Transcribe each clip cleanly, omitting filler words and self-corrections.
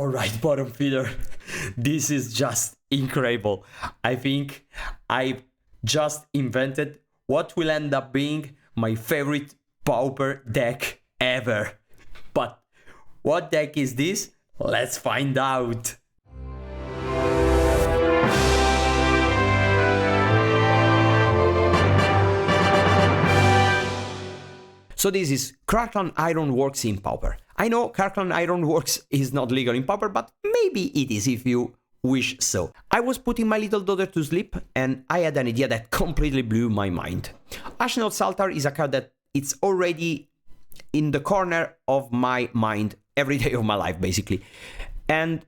Alright, bottom feeder, this is just incredible. I think I just invented what will end up being my favorite Pauper deck ever. But what deck is this? Let's find out. So this is Krark-Clan Ironworks in Pauper. I know Krark-Clan Ironworks is not legal in Pauper, but maybe it is if you wish so. I was putting my little daughter to sleep and I had an idea that completely blew my mind. Ashnod Altar is a card that it's already in the corner of my mind every day of my life, basically. And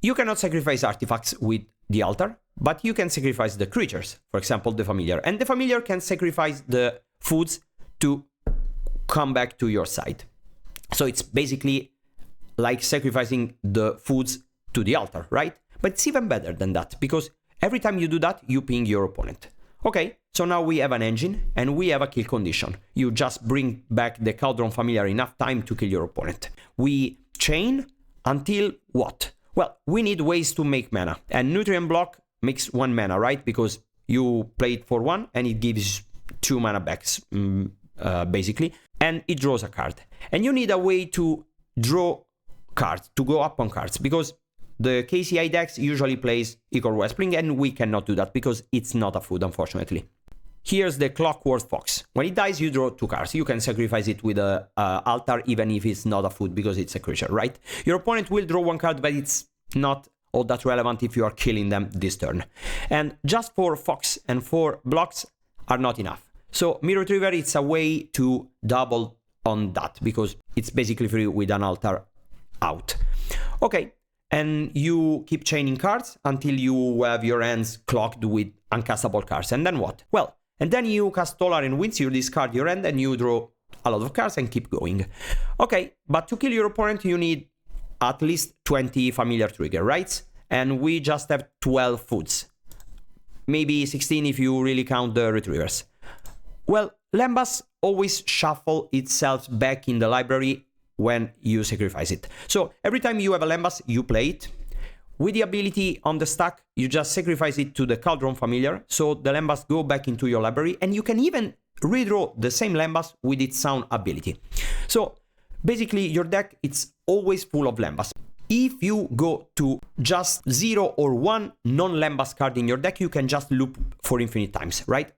you cannot sacrifice artifacts with the altar, but you can sacrifice the creatures, for example, the familiar. And the familiar can sacrifice the foods to come back to your side. So it's basically like sacrificing the foods to the altar, right? But it's even better than that, because every time you do that, you ping your opponent. Okay, so now we have an engine and we have a kill condition. You just bring back the Cauldron Familiar enough time to kill your opponent. We chain until what? Well, we need ways to make mana. And Nutrient Block makes 1 mana, right? Because you play it for 1 and it gives 2 mana backs, basically. And it draws a card. And you need a way to draw cards, to go up on cards, because the KCI decks usually plays Ichor Wellspring, and we cannot do that because it's not a food, unfortunately. Here's the Clockwork Fox. When it dies, you draw 2 cards. You can sacrifice it with a altar, even if it's not a food, because it's a creature, right? Your opponent will draw 1 card, but it's not all that relevant if you are killing them this turn. And just 4 Fox and 4 blocks are not enough. So Mirror Retriever, it's a way to double on that, because it's basically free with an altar out. Okay, and you keep chaining cards until you have your hands clogged with uncastable cards. And then what? Well, and then you cast Tolar and Winds, you discard your hand and you draw a lot of cards and keep going. Okay, but to kill your opponent, you need at least 20 familiar trigger, right? And we just have 12 foods. Maybe 16 if you really count the retrievers. Well, Lembas always shuffle itself back in the library when you sacrifice it. So every time you have a Lembas, you play it. With the ability on the stack, you just sacrifice it to the Cauldron Familiar, so the Lembas go back into your library, and you can even redraw the same Lembas with its sound ability. So basically, your deck, it's always full of Lembas. If you go to just 0 or 1 non-Lembas card in your deck, you can just loop for infinite times, right?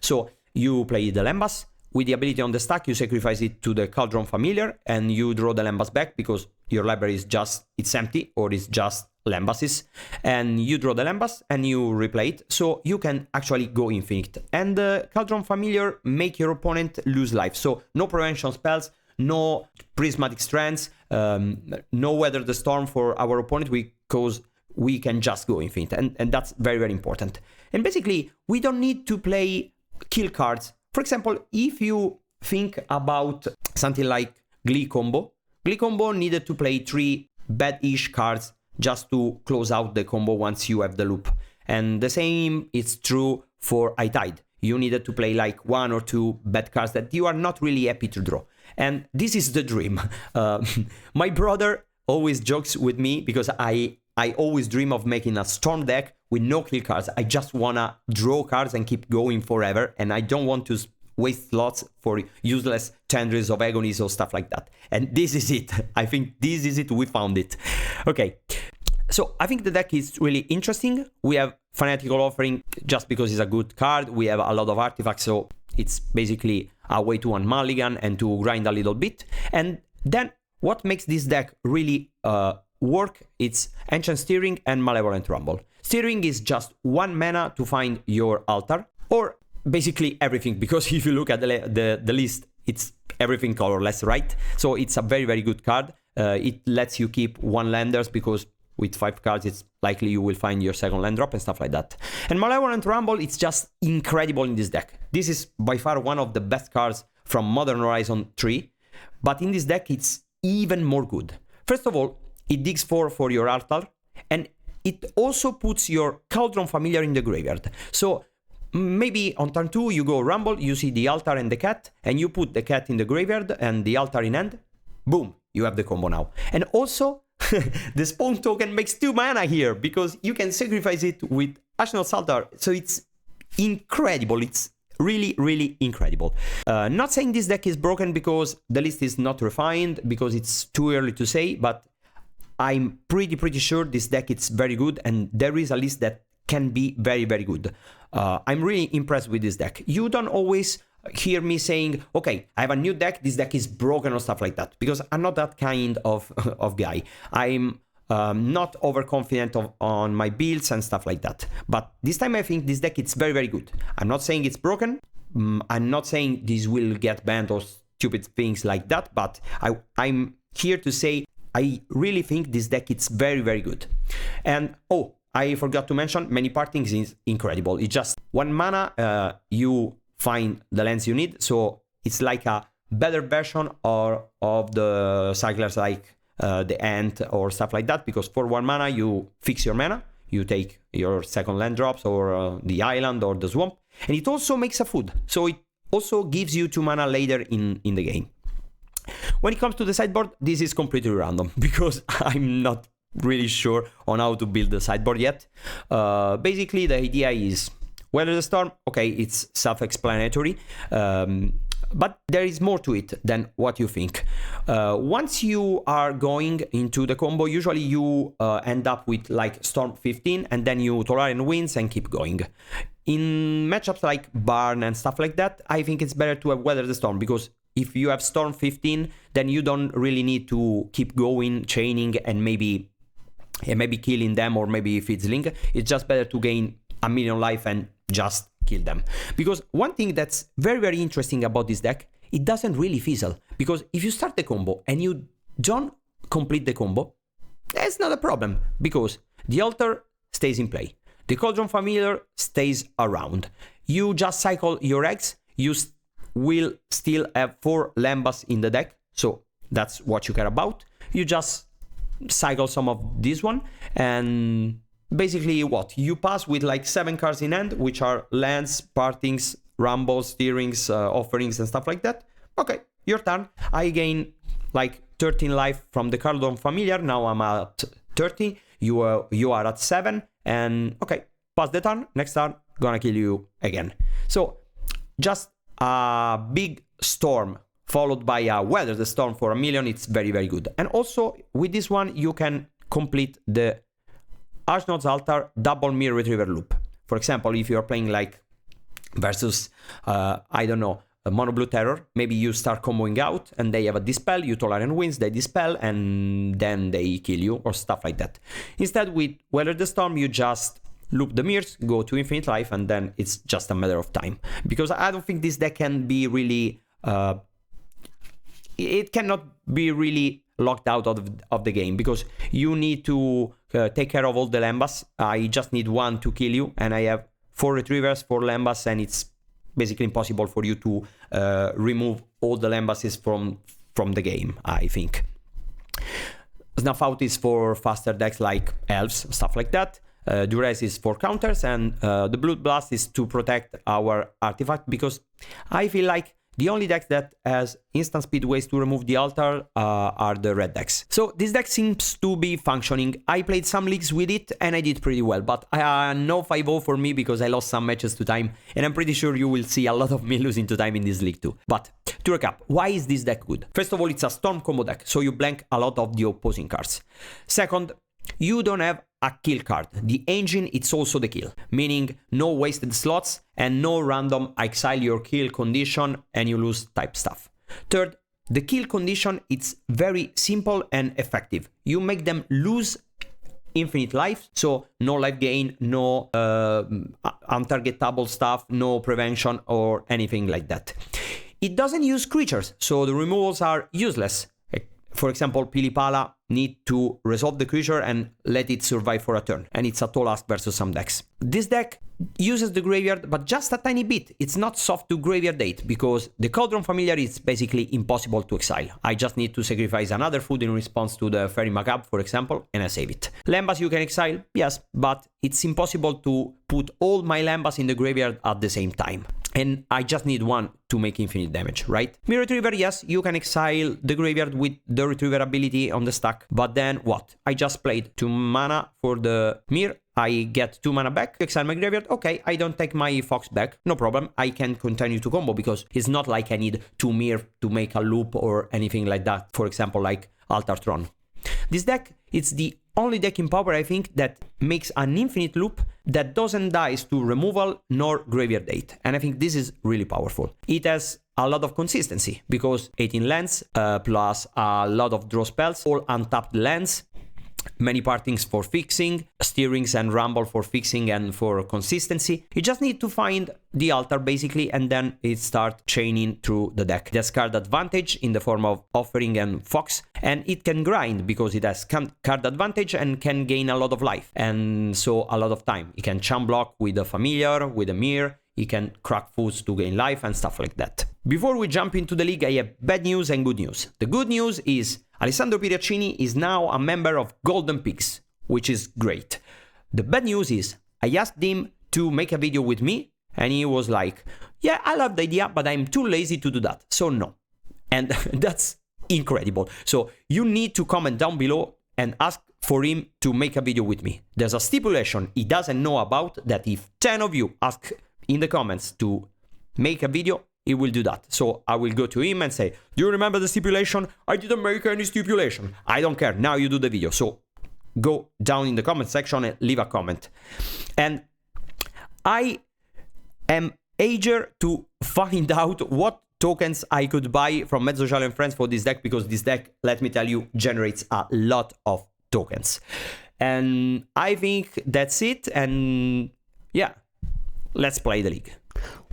So you play the Lembas. With the ability on the stack, you sacrifice it to the Cauldron Familiar, and you draw the Lembas back because your library is just, it's empty, or it's just Lembases. And you draw the Lembas and you replay it, so you can actually go infinite. And the Cauldron Familiar make your opponent lose life. So no prevention spells, no prismatic strands, no weather the storm for our opponent, because we can just go infinite. And that's very, very important. And basically, we don't need to play kill cards. For example, if you think about something like GiorgioCombo, GiorgioCombo needed to play 3 bad-ish cards just to close out the combo once you have the loop. And the same is true for iTide. You needed to play like 1 or 2 bad cards that you are not really happy to draw. And this is the dream. My brother always jokes with me because I always dream of making a storm deck with no kill cards. I just wanna draw cards and keep going forever, and I don't want to waste slots for useless Tendrils of Agonies or stuff like that. And this is it. I think this is it. We found it. Okay. So I think the deck is really interesting. We have Fanatical Offering just because it's a good card. We have a lot of artifacts, so it's basically a way to unmulligan and to grind a little bit. And then what makes this deck really work, it's Ancient Steering and Malevolent Rumble. Steering is just 1 mana to find your altar, or basically everything, because if you look at the list, it's everything colorless, right? So it's a very, very good card. It lets you keep 1 landers, because with 5 cards, it's likely you will find your second land drop and stuff like that. And Malevolent Rumble, it's just incredible in this deck. This is by far one of the best cards from Modern Horizon 3, but in this deck, it's even more good. First of all, it digs 4 for your altar, and it also puts your Cauldron Familiar in the graveyard. So maybe on turn 2, you go Rumble, you see the altar and the cat, and you put the cat in the graveyard and the altar in hand. Boom, you have the combo now. And also, the spawn token makes 2 mana here, because you can sacrifice it with Ashnod's Altar, so it's incredible. It's really, really incredible. Not saying this deck is broken because the list is not refined, because it's too early to say, but I'm pretty sure this deck is very good, and there is a list that can be very, very good. I'm really impressed with this deck. You don't always hear me saying, okay, I have a new deck, this deck is broken or stuff like that, because I'm not that kind of guy. I'm not overconfident on my builds and stuff like that. But this time I think this deck is very, very good. I'm not saying it's broken. I'm not saying this will get banned or stupid things like that, but I'm here to say I really think this deck is very, very good. And oh, I forgot to mention, many partings is incredible. It's just 1 mana, you find the lands you need, so it's like a better version of the cyclers like the Ant or stuff like that, because for 1 mana you fix your mana, you take your second land drops or the island or the swamp, and it also makes a food, so it also gives you 2 mana later in the game. When it comes to the sideboard, this is completely random, because I'm not really sure on how to build the sideboard yet. Basically, the idea is Weather the Storm. Okay, it's self-explanatory, but there is more to it than what you think. Once you are going into the combo, usually you end up with like Storm 15, and then you Tolarian Winds and keep going. In matchups like Barn and stuff like that, I think it's better to have Weather the Storm, because if you have Storm 15, then you don't really need to keep going, chaining, and maybe killing them, or maybe if it's Link, it's just better to gain 1,000,000 life and just kill them. Because one thing that's very, very interesting about this deck, it doesn't really fizzle. Because if you start the combo and you don't complete the combo, that's not a problem, because the altar stays in play. The Cauldron Familiar stays around. You just cycle your eggs, you will still have 4 Lembas in the deck, so that's what you care about. You just cycle some of this one, and basically what? You pass with like 7 cards in hand, which are lands, partings, rumbles, steerings, offerings, and stuff like that. Okay, your turn. I gain like 13 life from the Cauldron Familiar. Now I'm at 30. You are at 7, and okay, pass the turn. Next turn, gonna kill you again. So just a big storm followed by a Weather the Storm for 1,000,000, it's very, very good. And also with this one you can complete the Ashnod's Altar double mirror retriever loop. For example, if you're playing like versus I don't know, a mono blue terror, maybe you start comboing out and they have a dispel, you Tolarian Winds, they dispel, and then they kill you or stuff like that. Instead with Weather the Storm you just loop the mirrors, go to infinite life, and then it's just a matter of time. Because I don't think this deck can be really it cannot be really locked out of the game, because you need to take care of all the Lembas. I just need 1 to kill you, and I have 4 retrievers, 4 Lembas, and it's basically impossible for you to remove all the Lembases from the game, I think. Snuff Out is for faster decks like Elves, stuff like that. Duress is for counters, and the Blood Blast is to protect our artifact, because I feel like the only decks that has instant speed ways to remove the altar are the red decks. So this deck seems to be functioning. I played some leagues with it and I did pretty well, but no 5-0 for me because I lost some matches to time, and I'm pretty sure you will see a lot of me losing to time in this league too. But to recap, why is this deck good? First of all, it's a storm combo deck, so you blank a lot of the opposing cards. Second, you don't have a kill card. The engine, it's also the kill, meaning no wasted slots and no random exile your kill condition and you lose type stuff. Third, the kill condition, it's very simple and effective. You make them lose infinite life, so no life gain, no untargetable stuff, no prevention or anything like that. It doesn't use creatures, so the removals are useless. For example, Pilipala need to resolve the creature and let it survive for a turn, and it's a tall ask versus some decks. This deck uses the graveyard, but just a tiny bit. It's not soft to graveyard date, because the Cauldron Familiar is basically impossible to exile. I just need to sacrifice another food in response to the Fairy Macabre, for example, and I save it. Lembas you can exile, yes, but it's impossible to put all my Lembas in the graveyard at the same time. and I just need one to make infinite damage, right? Mirror Retriever, yes, you can exile the graveyard with the Retriever ability on the stack, but then what? I just played 2 mana for the Mirror, I get 2 mana back, exile my graveyard, okay, I don't take my Fox back, no problem, I can continue to combo because it's not like I need 2 Mirror to make a loop or anything like that, for example, like Altartron. This deck, it's the only deck in Pauper, I think, that makes an infinite loop that doesn't dice to removal nor graveyard 8. And I think this is really powerful. It has a lot of consistency because 18 lands plus a lot of draw spells, all untapped lands, many partings for fixing, steerings and rumble for fixing and for consistency. You just need to find the altar basically, and then it starts chaining through the deck. It has card advantage in the form of offering and fox, and it can grind because it has card advantage and can gain a lot of life, and so a lot of time. It can chum block with a familiar, with a mirror, it can crack foods to gain life and stuff like that. Before we jump into the league, I have bad news and good news. The good news is Alessandro Piriaccini is now a member of Golden Pigs, which is great. The bad news is I asked him to make a video with me, and he was like, yeah, I love the idea, but I'm too lazy to do that, so no. And that's incredible. So you need to comment down below and ask for him to make a video with me. There's a stipulation he doesn't know about, that if 10 of you ask in the comments to make a video, he will do that. So I will go to him and say, do you remember the stipulation? I didn't make any stipulation. I don't care. Now you do the video. So go down in the comment section and leave a comment. And I am eager to find out what tokens I could buy from Mezzocial and Friends for this deck, because this deck, let me tell you, generates a lot of tokens. And I think that's it. And yeah, let's play the league.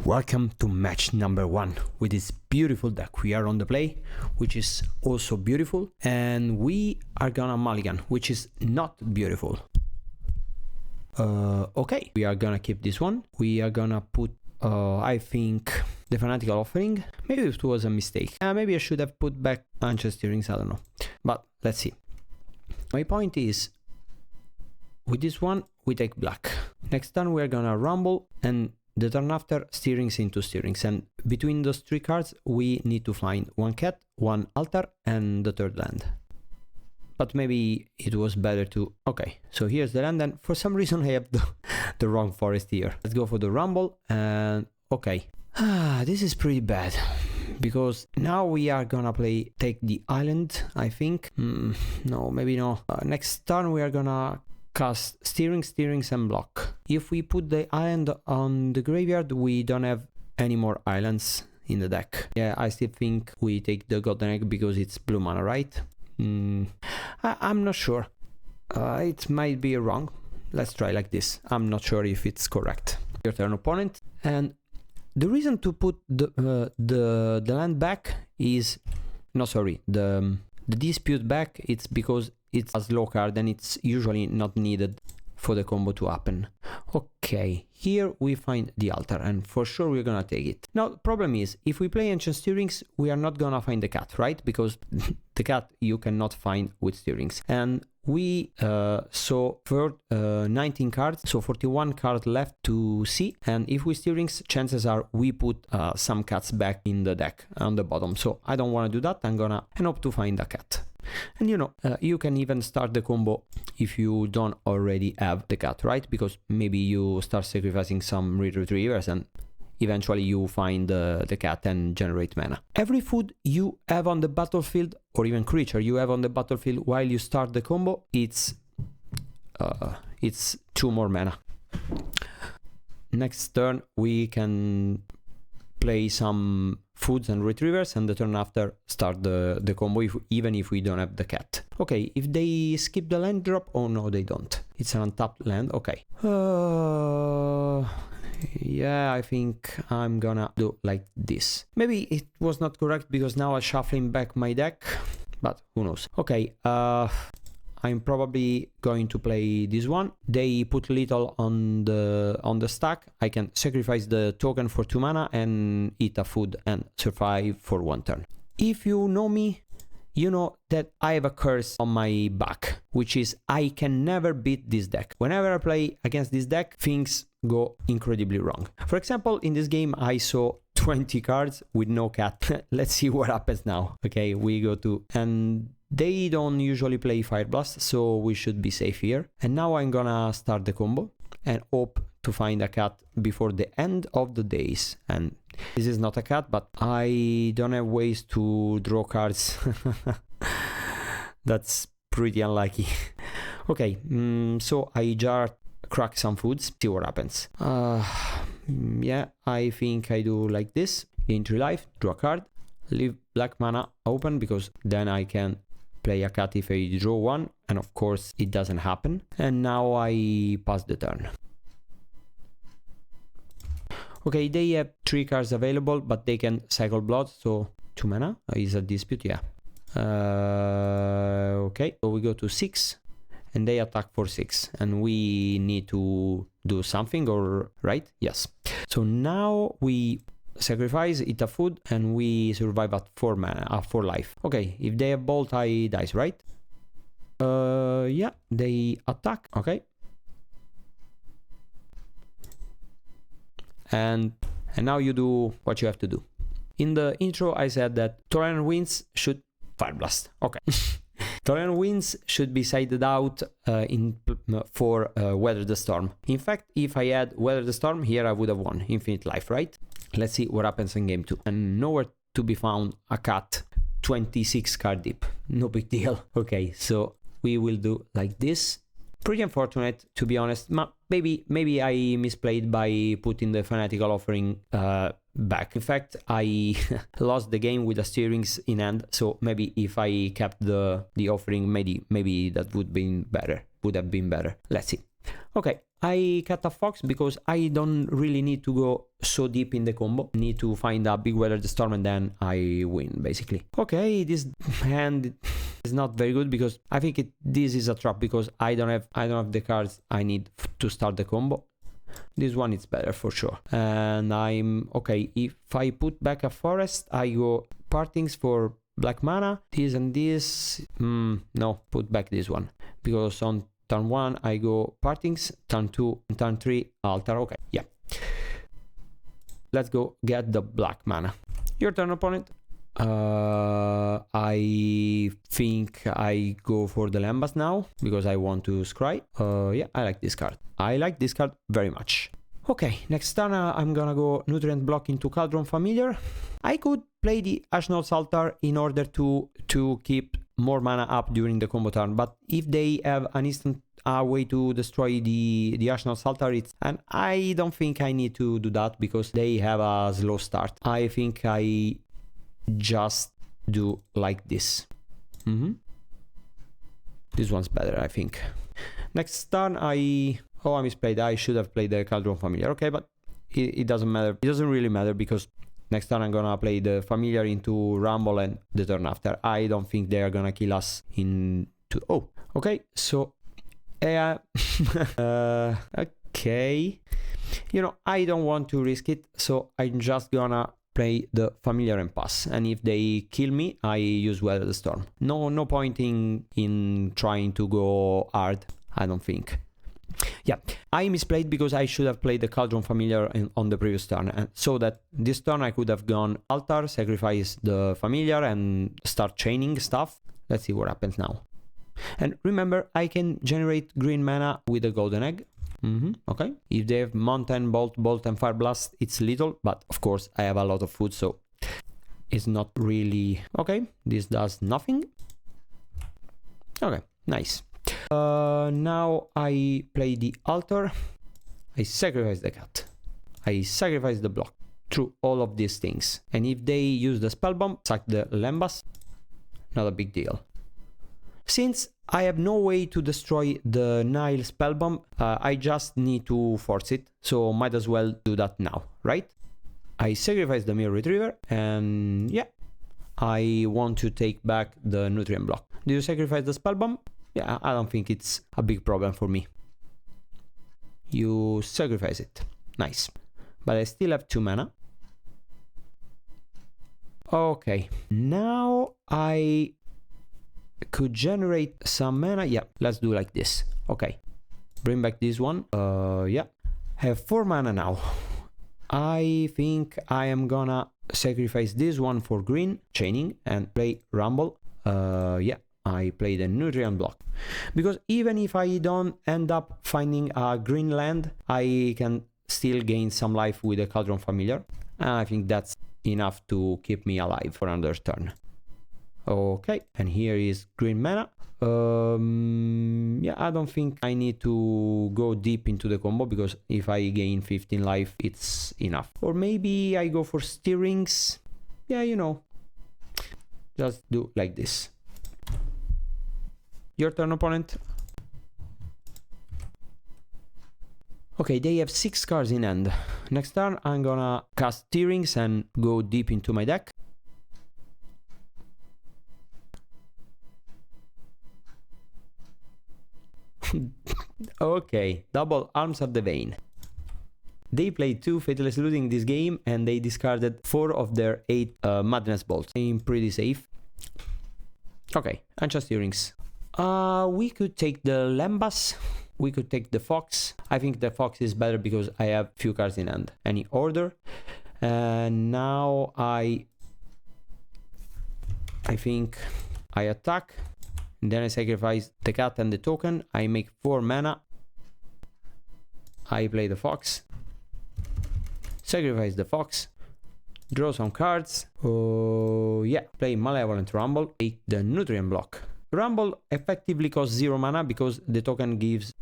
Welcome to match number 1 with this beautiful deck. We are on the play, which is also beautiful, and we are gonna mulligan, which is not beautiful. Okay, we are gonna keep this one. We are gonna put, I think, the Fanatical Offering. Maybe it was a mistake. Maybe I should have put back Ancient Steerings, I don't know. But let's see. My point is, with this one, we take black. Next turn, we are gonna rumble, and the turn after, steerings into steerings, and between those 3 cards we need to find 1 cat, 1 altar, and the 3rd land. But maybe it was better to... Okay, so here's the land, and for some reason I have the wrong forest here. Let's go for the rumble, and okay. This is pretty bad, because now we are gonna take the island, I think. No, maybe no. Next turn we are gonna cast steerings and block. If we put the island on the graveyard, we don't have any more islands in the deck. Yeah, I still think we take the golden egg because it's blue mana, right? I'm not sure. It might be wrong. Let's try like this. I'm not sure if it's correct. Your turn, opponent. And the reason to put the land back is... No, sorry. The dispute back, it's because it's a slow card and it's usually not needed for the combo to happen. Okay, here we find the altar, and for sure we're gonna take it. Now, the problem is, if we play Ancient Steerings, we are not gonna find the cat, right? Because the cat you cannot find with Steerings. And we saw 19 cards, so 41 cards left to see, and if we Steerings, chances are we put some cats back in the deck on the bottom. So I don't want to do that. I'm gonna hope to find a cat. And you know, you can even start the combo if you don't already have the cat, right? Because maybe you start sacrificing some retrievers and eventually you find the cat and generate mana. Every food you have on the battlefield, or even creature you have on the battlefield while you start the combo, it's 2 more mana. Next turn we can play some foods and retrievers, and the turn after start the combo, even if we don't have the cat. Okay, if they skip the land drop, oh no, they don't. It's an untapped land, okay. Yeah, I think I'm gonna do like this. Maybe it was not correct because now I'm shuffling back my deck, but who knows. Okay, I'm probably going to play this one. They put little on the stack. I can sacrifice the token for 2 mana and eat a food and survive for 1 turn. If you know me, you know that I have a curse on my back, which is I can never beat this deck. Whenever I play against this deck, things go incredibly wrong. For example, in this game, I saw 20 cards with no cat. Let's see what happens now. Okay, we go to... and they don't usually play Fire Blast, so we should be safe here. And now I'm gonna start the combo and hope to find a cat before the end of the days. And this is not a cat, but I don't have ways to draw cards. That's pretty unlucky. Okay, so I crack some foods, see what happens. Yeah, I think I do like this. Entry life, draw a card, leave black mana open because then I can play a cat if I draw one, and of course it doesn't happen. And now I pass the turn. Okay, they have 3 cards available, but they can cycle blood, so 2 mana is a dispute, yeah. Okay, so we go to 6, and they attack for 6, and we need to do something, or right? Yes. So now we sacrifice, eat a food, and we survive at 4 mana, 4 life. Okay, if they have bolt, I dies, right? Yeah, they attack. Okay. And now you do what you have to do. In the intro, I said that Tolerant Winds should Fire Blast. Okay. Tolerant Winds should be sided out for Weather the Storm. In fact, if I had Weather the Storm, here I would have won infinite life, right? Let's see what happens in game 2. And nowhere to be found a cat 26 card deep. No big deal. Okay, so we will do like this. Pretty unfortunate, to be honest. Maybe I misplayed by putting the Fanatical Offering back. In fact, I lost the game with the steerings in hand, so maybe if I kept the offering, maybe that would have been better. Let's see. Okay, I cut a fox because I don't really need to go so deep in the combo. I need to find a big Weather the Storm and then I win, basically. Okay, this hand is not very good because I think this is a trap because I don't have the cards I need to start the combo. This one is better for sure. And I'm okay. If I put back a forest, I go partings for black mana. This and this. No, put back this one because on turn 1 I go partings, turn 2 and turn 3 altar. Okay, yeah. Let's go get the black mana. Your turn, opponent. I think I go for the Lembas now because I want to scry. Yeah, I like this card. I like this card very much. Okay, next turn I'm gonna go Nutrient Block into Cauldron Familiar. I could play the Ashnod's Altar in order to keep more mana up during the combo turn, but if they have an instant way to destroy the Ashnod's Altar, and I don't think I need to do that because they have a slow start. I think I just do like this. This one's better, I think. Next turn I misplayed. I should have played the Cauldron Familiar. Okay, but it doesn't matter. It doesn't really matter because next turn I'm gonna play the Familiar into Rumble and the turn after. I don't think they are gonna kill us oh, okay, so okay, you know, I don't want to risk it, so I'm just gonna play the Familiar and pass, and if they kill me I use Weather the Storm. No point in trying to go hard, I don't think. Yeah, I misplayed because I should have played the Cauldron Familiar on the previous turn, and so that this turn I could have gone altar, sacrifice the Familiar and start chaining stuff. Let's see what happens now. And remember, I can generate green mana with a golden egg. Okay, if they have Mountain, Bolt, and Fire Blast, it's little, but of course I have a lot of food, so it's not really... Okay, this does nothing. Okay, nice. Now I play the altar, I sacrifice the cat, I sacrifice the block, through all of these things, and if they use the spell bomb, sack the Lembas, not a big deal. Since I have no way to destroy the Nile spell bomb, I just need to force it, so might as well do that now, right? I sacrifice the Mirror Retriever, and yeah, I want to take back the Nutrient Block. Do you sacrifice the spell bomb? Yeah, I don't think it's a big problem for me. You sacrifice it. Nice. But I still have 2 mana. Okay. Now I could generate some mana. Yeah, let's do like this. Okay, bring back this one. Yeah, have 4 mana now. I think I am gonna sacrifice this one for green chaining and play Rumble. Yeah, I play the nutrient block, because even if I don't end up finding a green land, I can still gain some life with a Cauldron Familiar. I think that's enough to keep me alive for another turn. Okay, and here is green mana. Yeah, I don't think I need to go deep into the combo, because if I gain 15 life, it's enough. Or maybe I go for stirrings. Yeah, you know, just do like this. Your turn, opponent. Okay, they have 6 cards in hand. Next turn, I'm gonna cast stirrings and go deep into my deck. Okay, double Arms of the Vein. They played 2 Fatalist Looting this game, and they discarded 4 of their 8 Madness Bolts. I'm pretty safe. Okay, and just earrings. We could take the Lembas. We could take the Fox. I think the Fox is better because I have few cards in hand. Any order. And now I think I attack. And then I sacrifice the cat and the token. I make 4 mana. I play the Fox. Sacrifice the Fox. Draw some cards. Oh yeah, play Malevolent Rumble. Take the Nutrient block. Rumble effectively costs 0 mana because the token gives.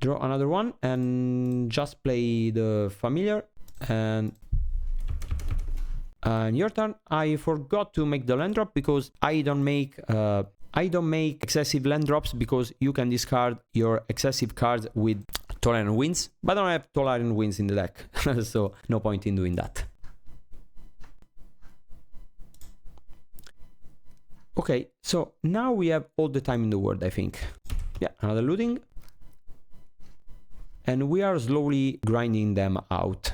Draw another one and just play the Familiar. And your turn. I forgot to make the land drop because I don't make excessive land drops, because you can discard your excessive cards with Tolerant Winds, but I don't have Tolerant Winds in the deck, so no point in doing that. Okay, so now we have all the time in the world, I think. Yeah, another looting. And we are slowly grinding them out.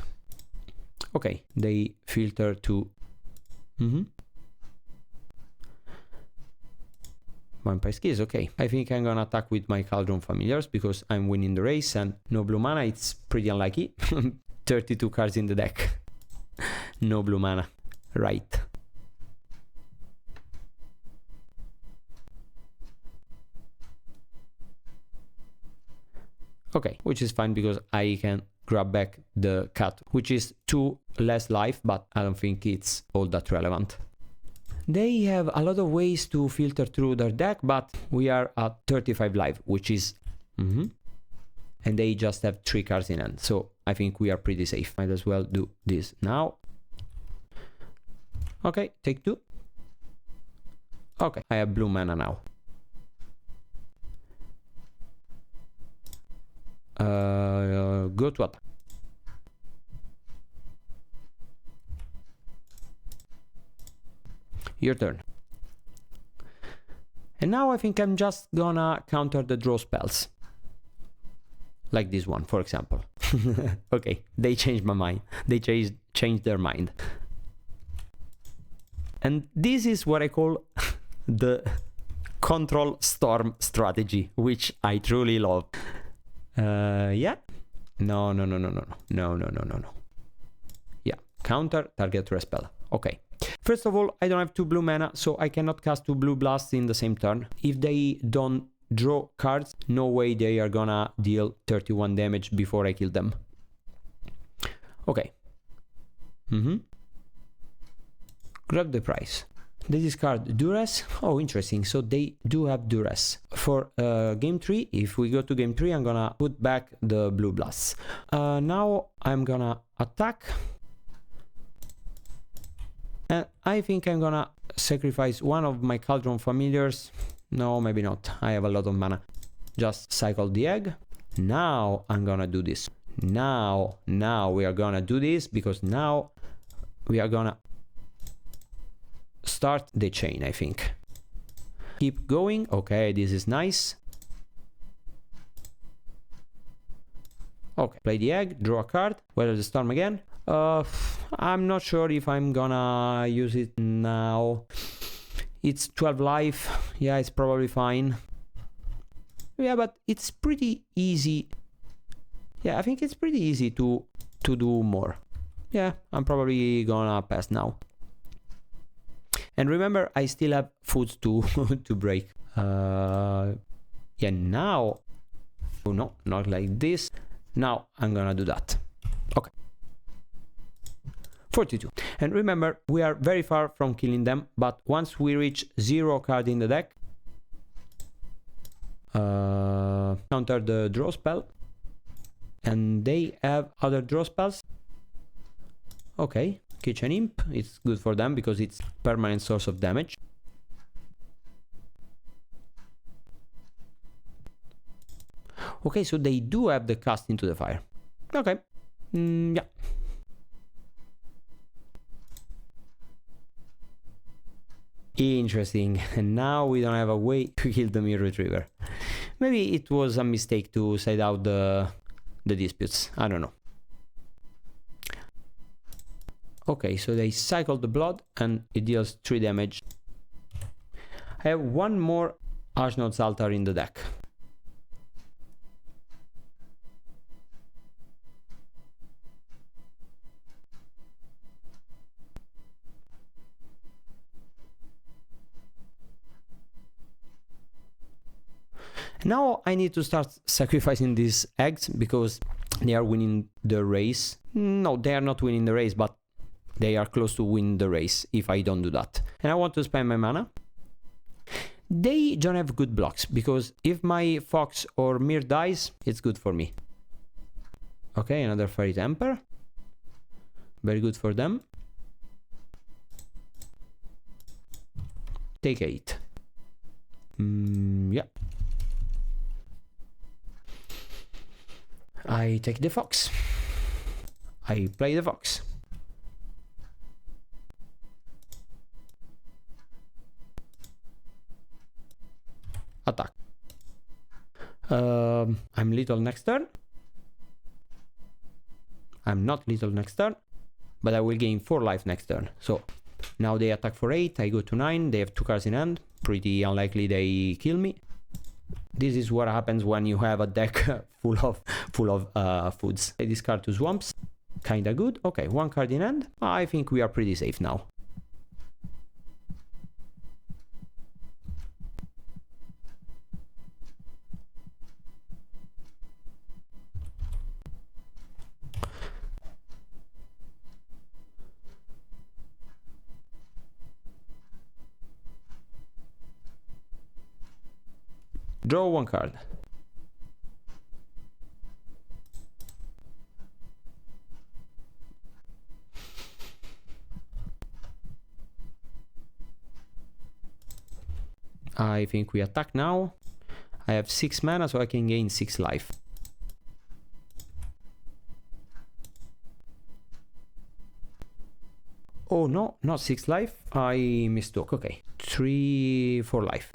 Okay, they filter to... Vampire Skills, okay. I think I'm gonna attack with my Cauldron Familiars because I'm winning the race, and no blue mana, it's pretty unlucky. 32 cards in the deck. No blue mana. Right. Okay, which is fine because I can grab back the cat, which is 2 less life, but I don't think it's all that relevant. They have a lot of ways to filter through their deck, but we are at 35 life, which is... And they just have 3 cards in hand, so I think we are pretty safe. Might as well do this now. Okay, take 2. Okay, I have blue mana now. Go to attack. Your turn. And now I think I'm just gonna counter the draw spells. Like this one, for example. Okay, they changed my mind. They changed their mind. And this is what I call the control storm strategy, which I truly love. Yeah. No. Yeah, counter target respell. Okay. First of all, I don't have 2 blue mana, so I cannot cast 2 blue blasts in the same turn. If they don't draw cards, no way they are gonna deal 31 damage before I kill them. Okay. Grab the prize. They discard Duress. Oh, interesting. So they do have Duress. For game 3, if we go to game 3, I'm gonna put back the blue blasts. Now I'm gonna attack. And I think I'm gonna sacrifice one of my Cauldron Familiars. No, maybe not. I have a lot of mana. Just cycle the egg. Now I'm gonna do this. Now we are gonna do this, because now we are gonna start the chain, I think. Keep going. Okay, this is nice. Okay, play the egg, draw a card, weather the storm again. I'm not sure if I'm gonna use it now. It's 12 life. Yeah, it's probably fine. Yeah, but it's pretty easy. Yeah, I think it's pretty easy to do more. Yeah, I'm probably gonna pass now. And remember, I still have foods to to break. Yeah, now. Oh no, not like this. Now I'm gonna do that. Okay. 42. And remember, we are very far from killing them, but once we reach 0 card in the deck, counter the draw spell. And they have other draw spells. Okay, Kitchen Imp, it's good for them because it's permanent source of damage. Okay, so they do have the cast into the fire. Okay, yeah. Interesting, and now we don't have a way to kill the Mirror Retriever. Maybe it was a mistake to side out the disputes, I don't know. Okay, so they cycle the blood and it deals 3 damage. I have one more Ashnod's Altar in the deck. Now I need to start sacrificing these eggs because they are winning the race. No, they are not winning the race, but they are close to win the race if I don't do that. And I want to spend my mana. They don't have good blocks because if my Fox or Mir dies, it's good for me. Okay, another Fairy Temper. Very good for them. Take 8. Yeah. I take the Fox. I play the Fox. Attack. I'm lethal next turn. I'm not lethal next turn, but I will gain 4 life next turn. So now they attack for 8, I go to 9, they have 2 cards in hand. Pretty unlikely they kill me. This is what happens when you have a deck full of foods. I discard 2 swamps. Kinda good. Okay, 1 card in hand. I think we are pretty safe now. Draw 1 card. I think we attack now. I have 6 mana, so I can gain 6 life. Oh no, not 6 life. I mistook. Okay, 4 life.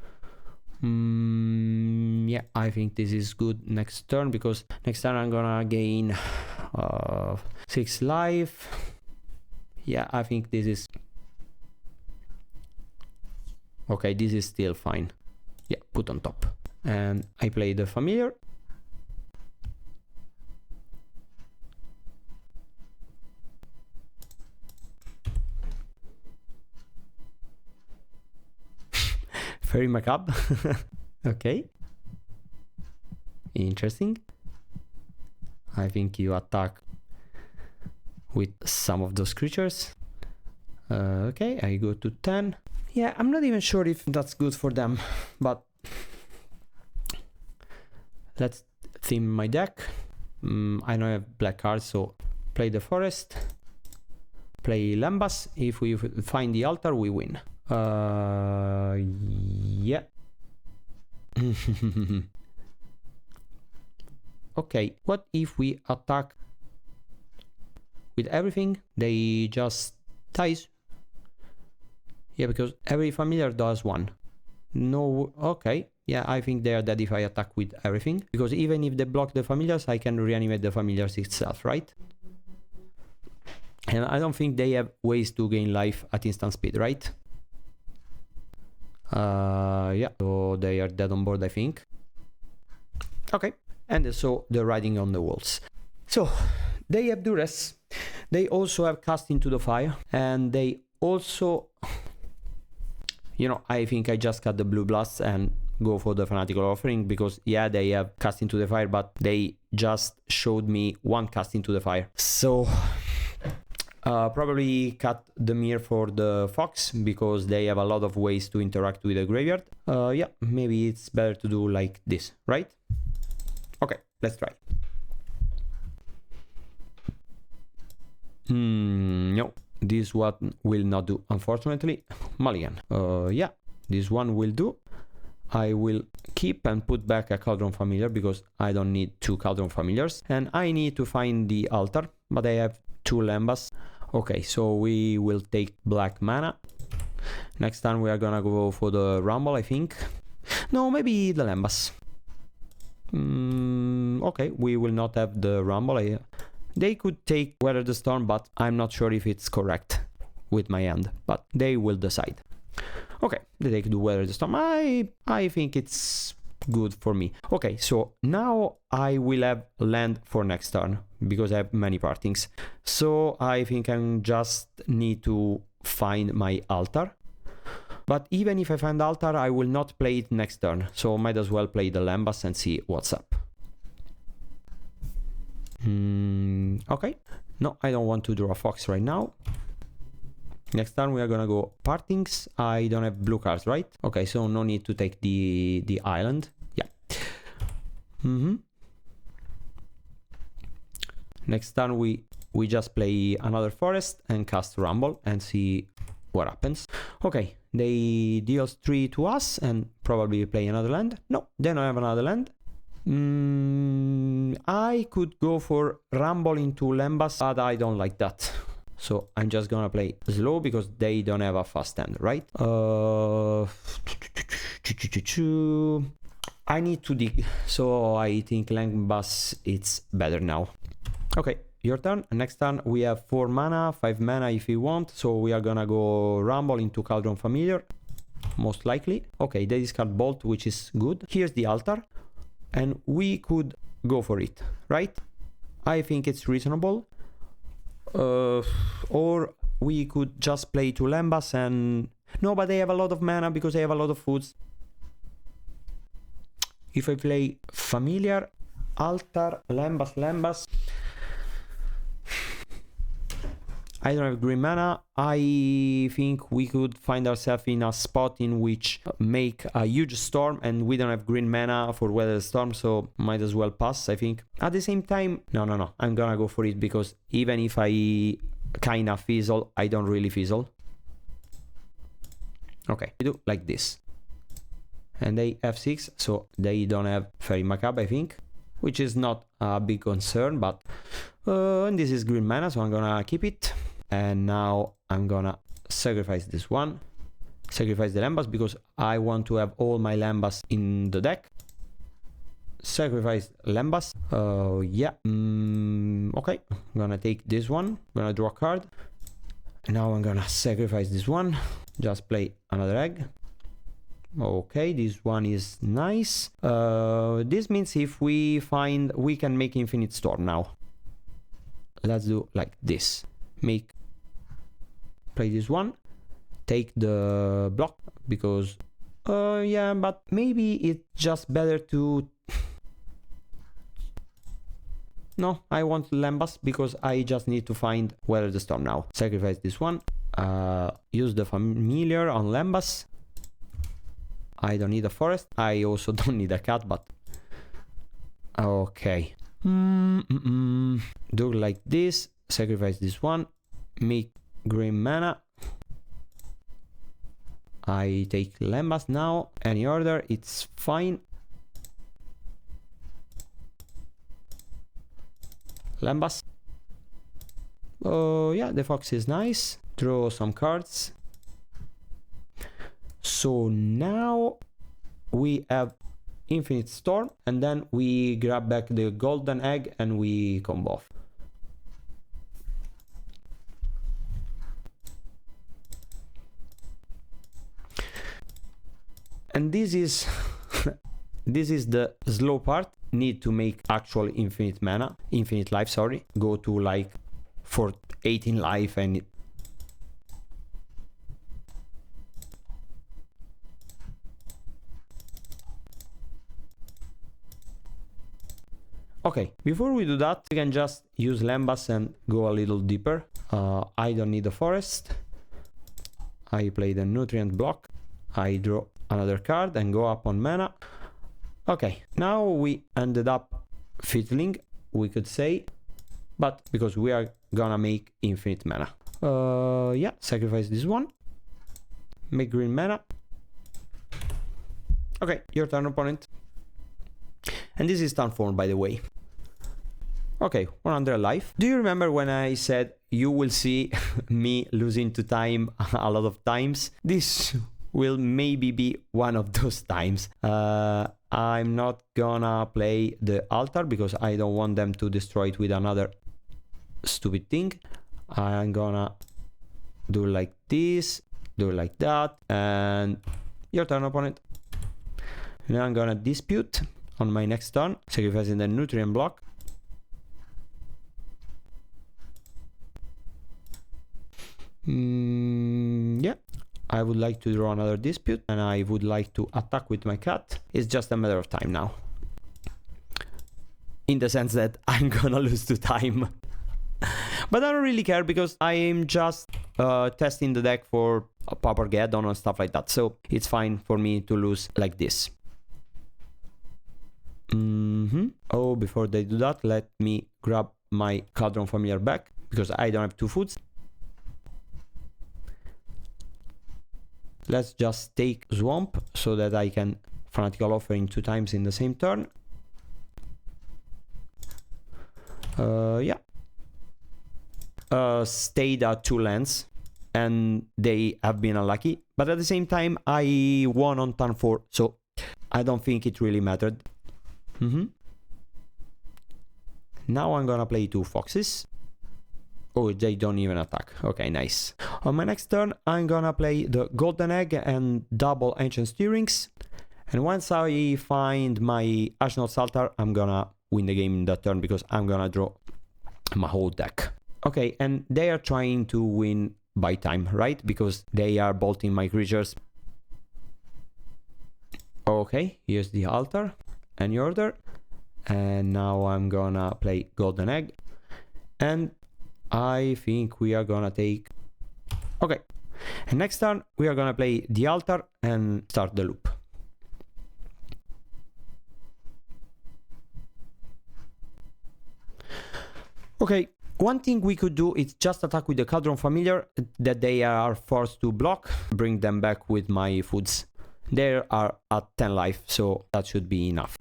Yeah, I think this is good next turn because next turn I'm gonna gain 6 life. Yeah, I think this is okay. This is still fine. Yeah, put on top. And I play the Familiar. Very macabre. Okay. Interesting. I think you attack with some of those creatures. Okay, I go to 10. Yeah, I'm not even sure if that's good for them, but let's theme my deck. I don't have black cards, so play the Forest. Play Lembas. If we find the altar, we win. Yeah. Okay, what if we attack with everything? They just dies. Yeah, because every familiar does 1. No, okay. Yeah, I think they are dead if I attack with everything. Because even if they block the familiars, I can reanimate the familiars itself, right? And I don't think they have ways to gain life at instant speed, right? Yeah, so they are dead on board, I think. Okay, and so the writing on the walls. So they have duress. They also have cast into the fire, and they also, you know, I think I just cut the blue blast and go for the fanatical offering, because yeah, they have cast into the fire, but they just showed me one cast into the fire. So probably cut the mirror for the fox, because they have a lot of ways to interact with the graveyard. Yeah, maybe it's better to do like this, right? Okay, let's try. No, this one will not do, unfortunately. Mulligan. Yeah, this one will do. I will keep and put back a Cauldron Familiar, because I don't need 2 Cauldron Familiars. And I need to find the altar, but I have 2 Lembas. Okay, so we will take black mana. Next time we are gonna go for the Rumble, I think. No, maybe the Lembas. Okay, we will not have the Rumble. They could take Weather the Storm, but I'm not sure if it's correct with my hand. But they will decide. Okay, they could Weather the Storm. I think it's good for me. Okay, so now I will have land for next turn, because I have many partings. So I think I just need to find my altar. But even if I find altar, I will not play it next turn. So might as well play the Lembas and see what's up. Okay. No, I don't want to draw a fox right now. Next turn we are gonna go partings. I don't have blue cards, right? Okay, so no need to take the island. Yeah. Next turn we just play another forest and cast Rumble and see what happens. Okay, they deal 3 to us and probably play another land. No, they don't have another land. I could go for Rumble into Lembas, but I don't like that. So I'm just gonna play slow, because they don't have a fast hand, right? I need to dig, so I think Lembas it's better now. Okay, your turn. Next turn we have 4 mana, 5 mana if you want. So we are gonna go Rumble into Cauldron Familiar, most likely. Okay, they discard Bolt, which is good. Here's the altar, and we could go for it, right? I think it's reasonable. Or we could just play 2 Lembas and... No, but they have a lot of mana because they have a lot of foods. If I play Familiar, Altar, Lembas... I don't have green mana. I think we could find ourselves in a spot in which make a huge storm, and we don't have green mana for Weather the Storm, so might as well pass, I think. At the same time, no, I'm gonna go for it, because even if I kinda fizzle, I don't really fizzle. Okay, we do like this. And they have 6, so they don't have Fairy Macabre, I think, which is not a big concern, but... and this is green mana, so I'm gonna keep it. And now I'm gonna sacrifice this one. Sacrifice the Lembas, because I want to have all my Lembas in the deck. Sacrifice Lembas. Yeah. Okay. I'm gonna take this one. I'm gonna draw a card. Now I'm gonna sacrifice this one. Just play another egg. Okay, this one is nice. This means if we find... we can make Infinite Storm now. Let's do like this. Play this one, take the block, because yeah, but maybe it's just better to... No, I want Lembas, because I just need to find Weather the Storm now. Sacrifice this one, use the Familiar on Lembas. I don't need a forest. I also don't need a cat, but okay. Do like this, sacrifice this one, make green mana. I take Lembas now. Any order, it's fine. Lembas. Oh yeah, the fox is nice. Draw some cards. So now we have Infinite Storm, and then we grab back the golden egg and we combo off. And this is this is the slow part. Need to make actual infinite mana, infinite life, sorry. Go to like for 18 life and okay, before we do that, we can just use Lembas and go a little deeper. I don't need a forest. I play the nutrient block. I draw another card and go up on mana. Okay, now we ended up fiddling, we could say, but because we are gonna make infinite mana. Yeah, sacrifice this one. Make green mana. Okay, your turn, opponent. And this is turn 4, by the way. Okay, 100 life. Do you remember when I said you will see me losing to time a lot of times? This will maybe be one of those times. I'm not gonna play the altar because I don't want them to destroy it with another stupid thing. I'm gonna do like this, do like that, and your turn, opponent. Now I'm gonna dispute on my next turn, sacrificing the nutrient block. Yeah, I would like to draw another dispute and I would like to attack with my cat. It's just a matter of time now. In the sense that I'm gonna lose to time. But I don't really care because I am just testing the deck for a Paupergeddon and stuff like that. So it's fine for me to lose like this. Oh, before they do that, let me grab my Cauldron Familiar back because I don't have 2 foods. Let's just take Swamp so that I can Fanatical Offering 2 times in the same turn. Yeah. Stayed at 2 lands and they have been unlucky, but at the same time I won on turn 4, so I don't think it really mattered. Now I'm gonna play 2 foxes. Oh, they don't even attack. Okay, nice. On my next turn, I'm gonna play the Golden Egg and double Ancient Stirrings. And once I find my Ashnod altar, I'm gonna win the game in that turn because I'm gonna draw my whole deck. Okay, and they are trying to win by time, right? Because they are bolting my creatures. Okay, here's the altar and the order. And now I'm gonna play Golden Egg. And I think we are gonna take... Okay, and next turn we are gonna play the altar and start the loop. Okay, one thing we could do is just attack with the Cauldron Familiar that they are forced to block, bring them back with my foods. They are at 10 life, so that should be enough.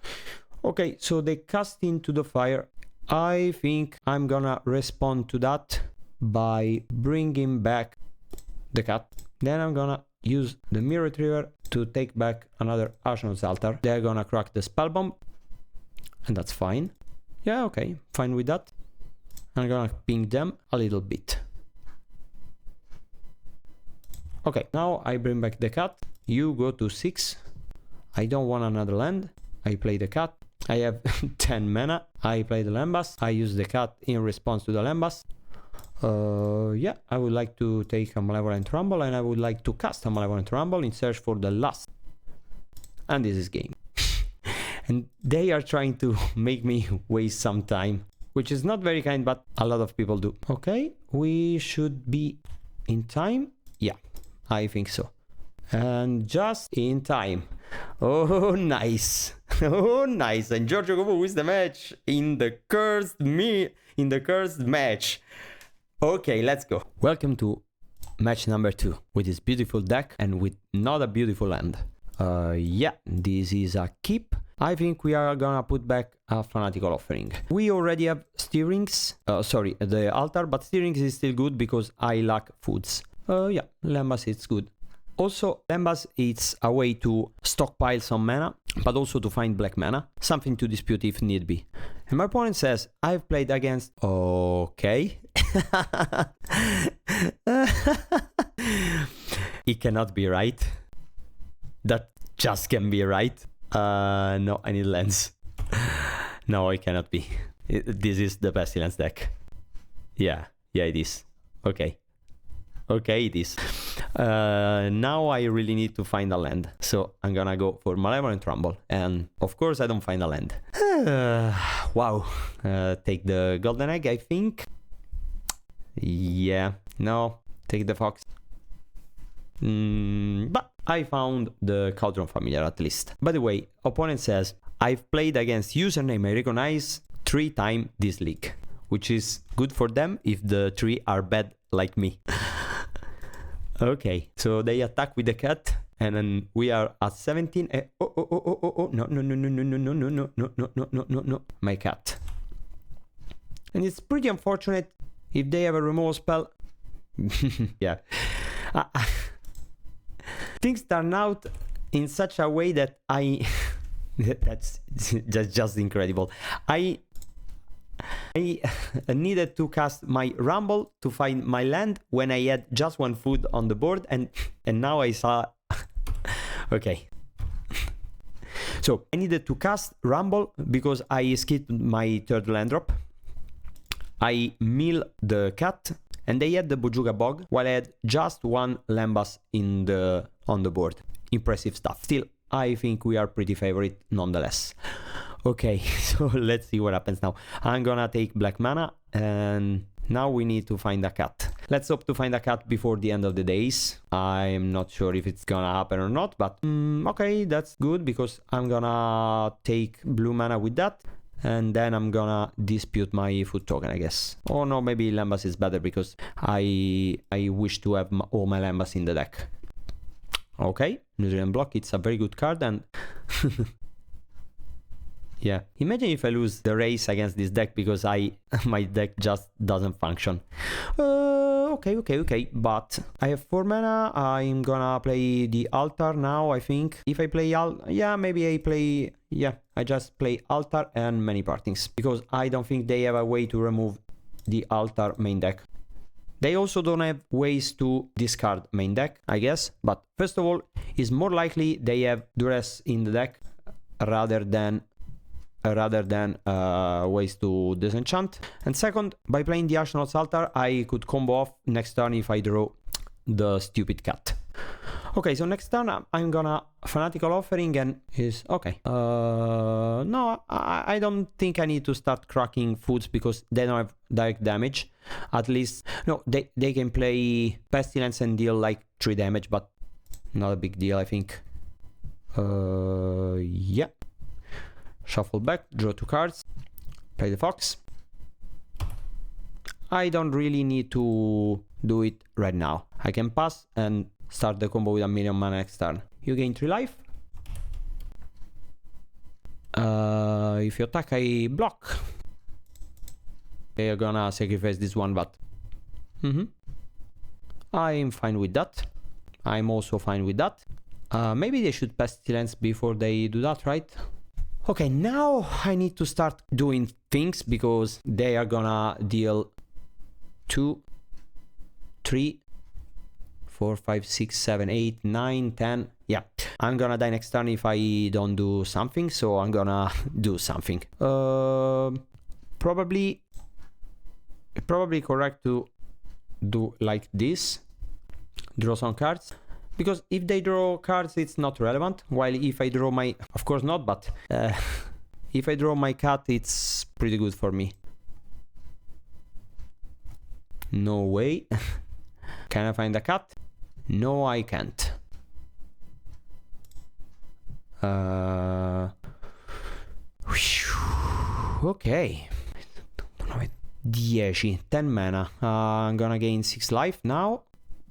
Okay, so they cast into the fire. I think I'm gonna respond to that by bringing back the cat. Then I'm gonna use the Mirror Retriever to take back another Ashnod's altar. They're gonna crack the spell bomb, and that's fine. Yeah, okay, fine with that. I'm gonna ping them a little bit. Okay, now I bring back the cat. You go to 6. I don't want another land. I play the cat. I have 10 mana. I play the Lembas. I use the cat in response to the Lembas. Yeah, I would like to take a Malevolent Rumble and I would like to cast a Malevolent Rumble in search for the last. And this is game. And they are trying to make me waste some time, which is not very kind, but a lot of people do. Okay, we should be in time. Yeah, I think so. And just in time. Oh, nice. Oh, nice. And GiorgioCombo wins the match in the cursed match. Okay, let's go. Welcome to match number 2 with this beautiful deck and with not a beautiful land. Yeah, this is a keep. I think we are gonna put back a Fanatical Offering. We already have Stirrings, sorry, the altar, but Stirrings is still good because I lack foods. Yeah, Lembas is good. Also, Lembas it's a way to stockpile some mana, but also to find black mana, something to dispute if need be. And my opponent says, I've played against... Okay. It cannot be right. That just can be, right? No, I need lands. No, it cannot be. This is the Pestilence deck. Yeah, it is. Okay, it is. Now I really need to find a land. So I'm gonna go for Malevolent Rumble. And of course I don't find a land. Wow. Take the Golden Egg, I think. Yeah, no. Take the Fox. But I found the Cauldron Familiar at least. By the way, opponent says, I've played against username I recognize 3 times this league. Which is good for them if the 3 are bad like me. Okay, so they attack with the cat, and then we are at 17. No, my cat. And it's pretty unfortunate if they have a removal spell. Yeah. Things turn out in such a way that that's just incredible. I needed to cast my Rumble to find my land when I had just 1 food on the board, and now I saw... Okay. So I needed to cast Rumble because I skipped my 3rd land drop. I mill the cat, and they had the Bojuga Bog, while I had just 1 Lembas on the board. Impressive stuff. Still, I think we are pretty favorite nonetheless. Okay, so let's see what happens now. I'm gonna take black mana, and now we need to find a cat. Let's hope to find a cat before the end of the days. I'm not sure if it's gonna happen or not, but okay, that's good, because I'm gonna take blue mana with that, and then I'm gonna dispute my food token, I guess. Oh no, maybe Lembas is better, because I wish to have all my Lembas in the deck. Okay, New Zealand Block, it's a very good card, and... Yeah, imagine if I lose the race against this deck because my deck just doesn't function. Okay, but I have 4 mana. I'm gonna play the altar now, I think. If I play I just play altar and many partings, because I don't think they have a way to remove the altar main deck. They also don't have ways to discard main deck, I guess, but first of all, it's more likely they have duress in the deck rather than ways to disenchant. And second, by playing the Ashnod's altar, I could combo off next turn if I draw the stupid cat. Okay, so next turn I'm gonna Fanatical Offering, and is okay. No, I don't think I need to start cracking foods because they don't have direct damage. At least, no, they can play Pestilence and deal like 3 damage, but not a big deal, I think. Yeah. Shuffle back, draw 2 cards, play the Fox. I don't really need to do it right now. I can pass and start the combo with 1,000,000 mana next turn. You gain 3 life. If you attack, I block. They're gonna sacrifice this one, but... I'm fine with that. I'm also fine with that. Maybe they should Pestilence before they do that, right? Okay, now I need to start doing things because they are gonna deal 2, 3, 4, 5, 6, 7, 8, 9, 10. Yeah, I'm gonna die next turn if I don't do something, so I'm gonna do something. Probably correct to do like this. Draw some cards. Because if they draw cards, it's not relevant. While if I draw my... Of course not, but... if I draw my cat, it's pretty good for me. No way. Can I find a cat? No, I can't. Ok. 10 mana. I'm gonna gain 6 life now.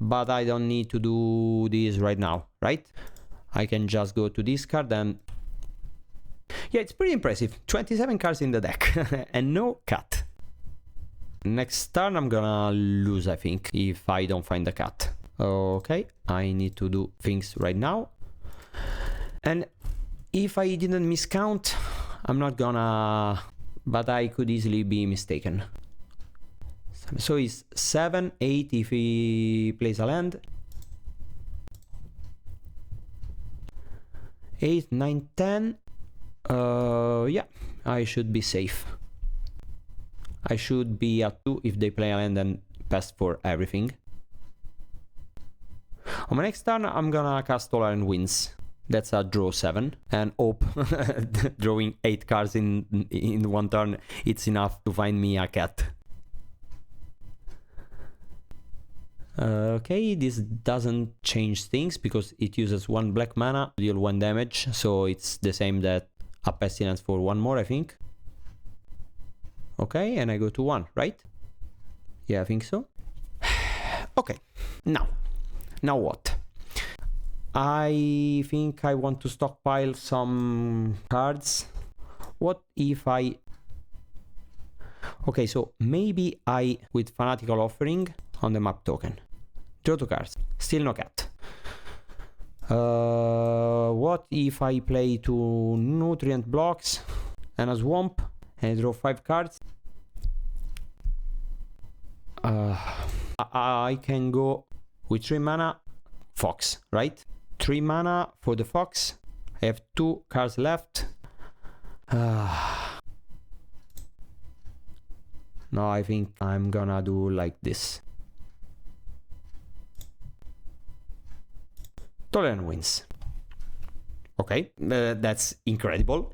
But I don't need to do this right now, right? I can just go to discard and... Yeah, it's pretty impressive. 27 cards in the deck and no cat. Next turn I'm gonna lose, I think, if I don't find the cat. Okay, I need to do things right now. And if I didn't miscount, I'm not gonna... But I could easily be mistaken. So it's 7, 8 if he plays a land. 8, 9, 10. Yeah, I should be safe. I should be at 2 if they play a land and pass for everything. On my next turn, I'm gonna cast Tolerant Winds. That's a draw 7, and hope drawing 8 cards in one turn, it's enough to find me a cat. Okay, this doesn't change things because it uses 1 black mana to deal 1 damage, so it's the same that a Pestilence for 1 more, I think. Okay, and I go to 1, right? Yeah, I think so. Okay, now what? I think I want to stockpile some cards. What if I... Okay, so maybe I, with Fanatical Offering on the map token, draw 2 cards, still no cat. What if I play 2 Nutrient Blocks and a Swamp and draw 5 cards? I can go with 3 mana Fox, right? 3 mana for the Fox. I have 2 cards left. No, I think I'm gonna do like this. Tolerant Wins. Okay, that's incredible.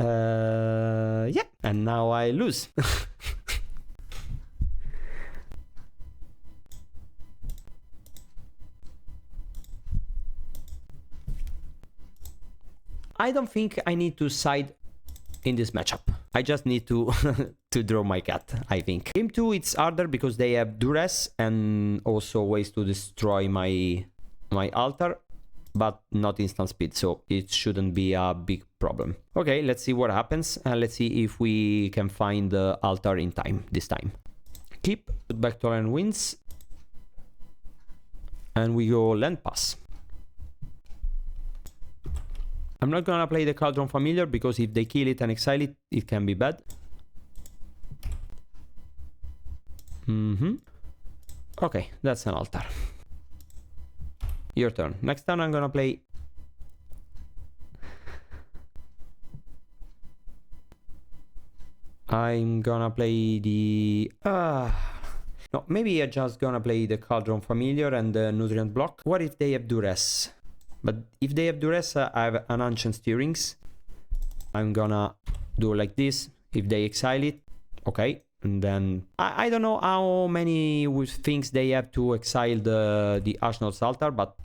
Yeah, and now I lose. I don't think I need to side in this matchup. I just need to to draw my cat, I think. Game 2, it's harder because they have duress and also ways to destroy my altar, but not instant speed, so it shouldn't be a big problem. Okay, let's see what happens, and let's see if we can find the altar in time this time. Keep, put back Tolerant Winds, and we go Land Pass. I'm not gonna play the Cauldron Familiar because if they kill it and exile it, it can be bad. Okay, that's an altar. Your turn. Next turn I'm gonna play... I'm gonna play the... No, maybe I'm just gonna play the Cauldron Familiar and the Nutrient Block. What if they have Duress? But if they have Duress, I have an Ancient Stirrings. I'm gonna do like this. If they exile it, okay. And then I don't know how many things they have to exile the Ashnod's altar, but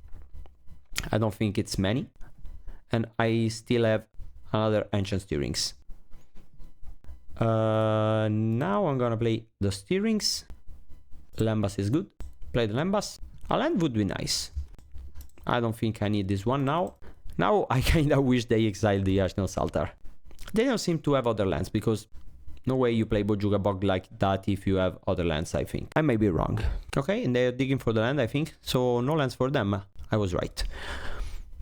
I don't think it's many. And I still have another Ancient Stirrings. Now I'm gonna play the Stirrings. Lembas is good. Play the Lembas. A land would be nice. I don't think I need this one now. Now I kinda wish they exiled the Ashnod's altar. They don't seem to have other lands because no way you play Bojuka Bog like that if you have other lands, I think. I may be wrong. Okay, and they're digging for the land, I think. So no lands for them. I was right.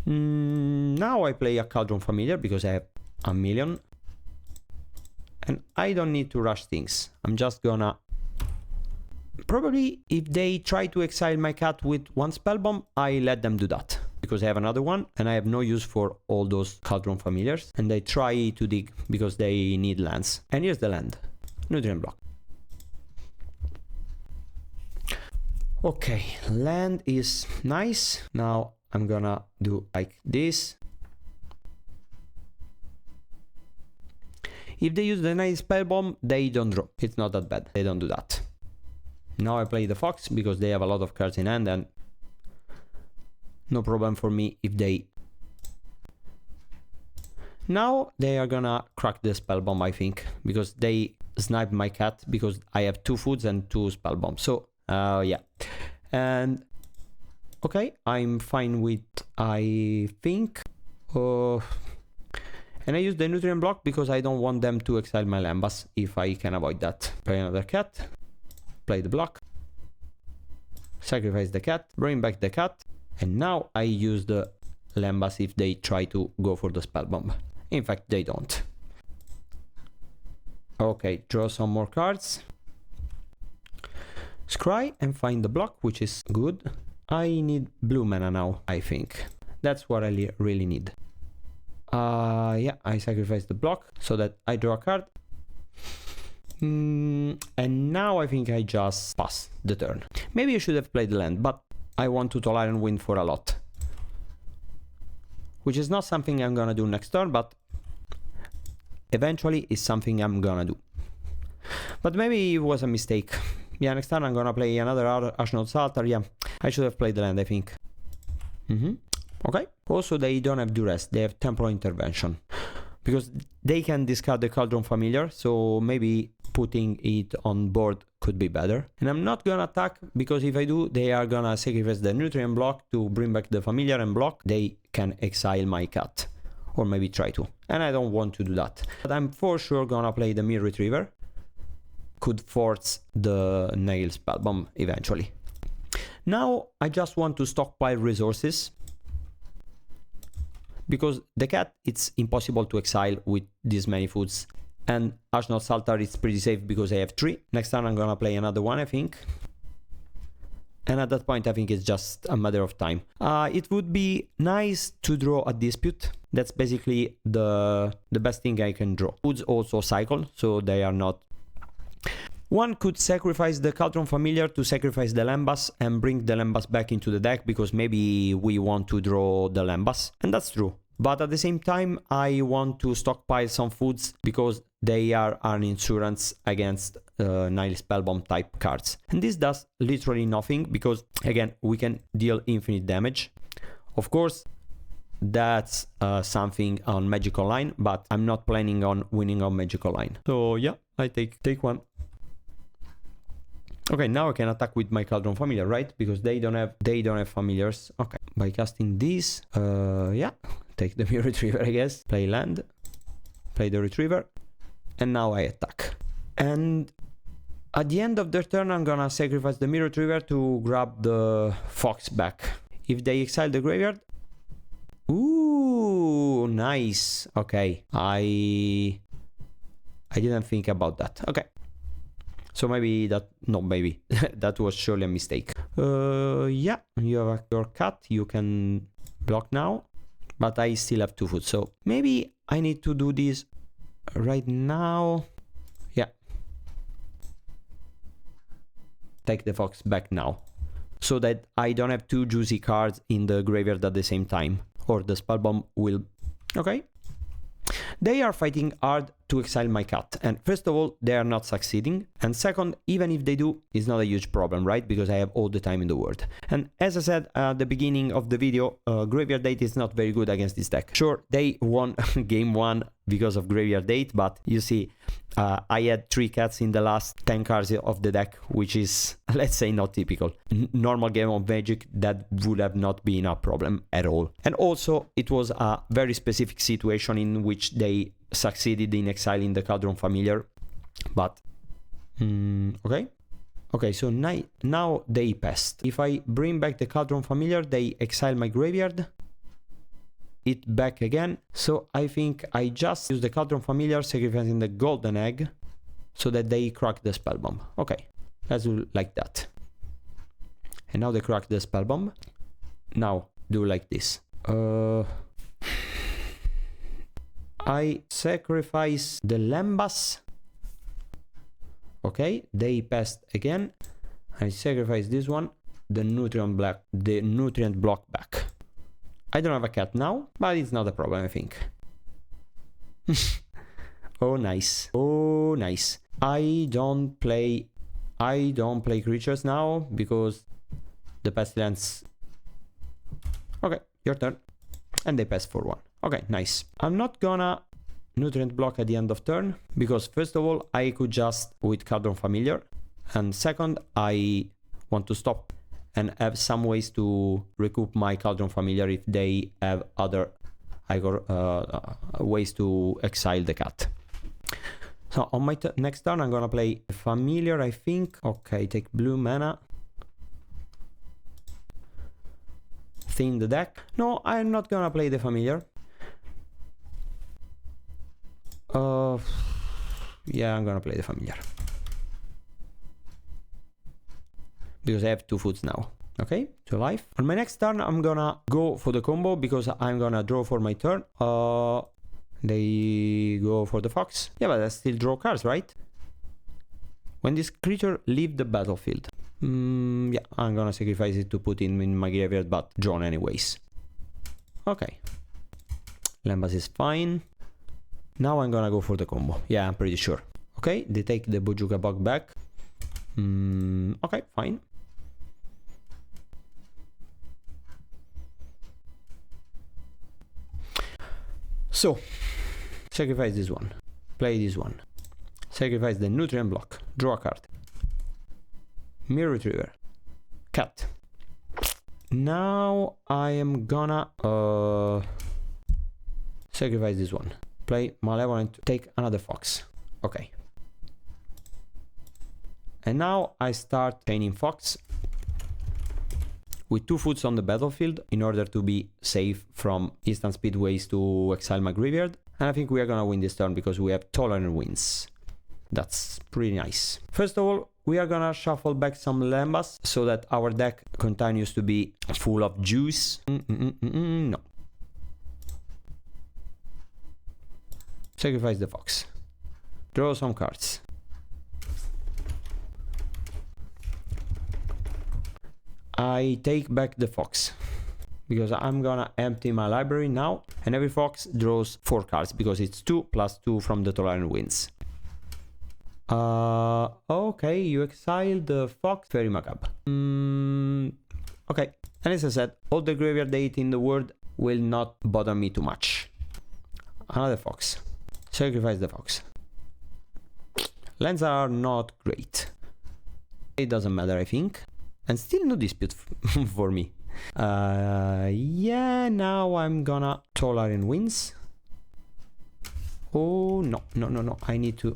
Now I play a Cauldron Familiar because I have a million. And I don't need to rush things. I'm just gonna... Probably if they try to exile my cat with 1 spell bomb, I let them do that. Because I have another one and I have no use for all those Cauldron Familiars. And they try to dig because they need lands. And here's the land. Nutrient Block. Okay, land is nice. Now I'm gonna do like this. If they use the nice spell bomb, they don't draw. It's not that bad. They don't do that. Now I play the Fox because they have a lot of cards in hand and no problem for me if they... Now they are gonna crack the spell bomb, I think, because they sniped my cat because I have 2 foods and 2 spell bombs. So yeah. And okay, I'm fine with, I think. And I use the Nutrient Block because I don't want them to exile my Lembas if I can avoid that. Play another cat. Play the block, sacrifice the cat, bring back the cat, and now I use the Lembas if they try to go for the spell bomb. In fact, they don't. Okay, draw some more cards. Scry and find the block, which is good. I need blue mana now, I think. That's what I really need. Yeah, I sacrifice the block so that I draw a card. And now I think I just pass the turn. Maybe I should have played the land, but I want to tolerate and win for a lot. Which is not something I'm gonna do next turn, but eventually it's something I'm gonna do. But maybe it was a mistake. Yeah, next turn I'm gonna play another Ashnod Salter. Yeah, I should have played the land, I think. Okay. Also, they don't have duress, they have temporal intervention. Because they can discard the Cauldron Familiar, so maybe putting it on board could be better. And I'm not gonna attack, because if I do, they are gonna sacrifice the nutrient block to bring back the familiar and block. They can exile my cat, or maybe try to. And I don't want to do that. But I'm for sure gonna play the Mirror Retriever. Could force the Nail Spellbomb eventually. Now I just want to stockpile resources, because the cat, it's impossible to exile with this many foods. And Ashnod Salter is pretty safe because I have 3. Next time I'm gonna play another one, I think. And at that point, I think it's just a matter of time. It would be nice to draw a Dispute. That's basically the best thing I can draw. Foods also cycle, so they are not... One could sacrifice the Cauldron Familiar to sacrifice the Lembas and bring the Lembas back into the deck, because maybe we want to draw the Lembas. And that's true. But at the same time, I want to stockpile some foods because they are an insurance against Nile Spellbomb type cards. And this does literally nothing because, again, we can deal infinite damage. Of course, that's something on Magic Online, but I'm not planning on winning on Magic Online. So yeah, I take one. Okay, now I can attack with my Cauldron Familiar, right? Because they don't have familiars. Okay, by casting this, yeah, take the Mirror Retriever, I guess. Play land, play the Retriever, and now I attack. And at the end of their turn, I'm gonna sacrifice the Mirror Retriever to grab the Fox back. If they exile the graveyard, ooh, nice. Okay, I didn't think about that. Okay. So maybe that, no, maybe that was surely a mistake. Yeah, you have your cat, you can block now, but I still have 2 food. So maybe I need to do this right now. Yeah. Take the Fox back now, so that I don't have 2 juicy cards in the graveyard at the same time, or the Spellbomb will... Okay. They are fighting hard to exile my cat, and first of all, they are not succeeding, and second, even if they do, it's not a huge problem, right? Because I have all the time in the world. And as I said at the beginning of the video, Graveyard Date is not very good against this deck. Sure, they won game 1 because of Graveyard Date, but you see, I had 3 cats in the last 10 cards of the deck, which is, let's say, not typical. Normal game of Magic, that would have not been a problem at all. And also, it was a very specific situation in which they succeeded in exiling the Cauldron Familiar, but okay, so now they passed. If I bring back the Cauldron Familiar, they exile my graveyard, it back again. So I think I just use the Cauldron Familiar, sacrificing the golden egg so that they crack the Spellbomb. Okay, let's do like that. And now they crack the Spellbomb. Now do like this. I sacrifice the Lembas. Okay, they passed again. I sacrifice this one, the nutrient block back. I don't have a cat now, but it's not a problem, I think. Oh nice. Oh nice. I don't play creatures now because the pestilence. Okay, your turn. And they pass for 1. Okay, nice. I'm not gonna nutrient block at the end of turn, because first of all, I could just with Cauldron Familiar, and second, I want to stop and have some ways to recoup my Cauldron Familiar if they have other ways to exile the cat. So on my next turn, I'm gonna play Familiar, I think. Okay, take blue mana. Thin the deck. No, I'm not gonna play the Familiar. Yeah, I'm gonna play the Familiar because I have 2 foods now. Okay, 2 life. On my next turn, I'm gonna go for the combo because I'm gonna draw for my turn. They go for the fox. Yeah, but I still draw cards, right? When this creature leave the battlefield. Yeah, I'm gonna sacrifice it to put in my graveyard, but drawn anyways. Okay. Lembas is fine. Now I'm gonna go for the combo. Yeah, I'm pretty sure. Okay, they take the Bojuka bug back. Okay, fine. So, sacrifice this one. Play this one. Sacrifice the nutrient block. Draw a card. Mirror Retriever. Cat. Now I am gonna sacrifice this one. Play Malevolent. Take another fox. Okay. And now I start chaining fox with 2 foots on the battlefield in order to be safe from instant speedways to exile my graveyard. And I think we are gonna win this turn because we have tolerant wins. That's pretty nice. First of all, we are gonna shuffle back some Lembas so that our deck continues to be full of juice. No. Sacrifice the fox. Draw some cards. I take back the fox because I'm gonna empty my library now, and every fox draws 4 cards because it's 2 plus 2 from the tolerant wins. Okay, you exile the fox. Very macabre. Okay, and as I said, all the graveyard data in the world will not bother me too much. Another fox. Sacrifice the fox. Lands are not great. It doesn't matter, I think. And still no dispute for me. Yeah, now I'm gonna tolerant wins. Oh, no. I need to...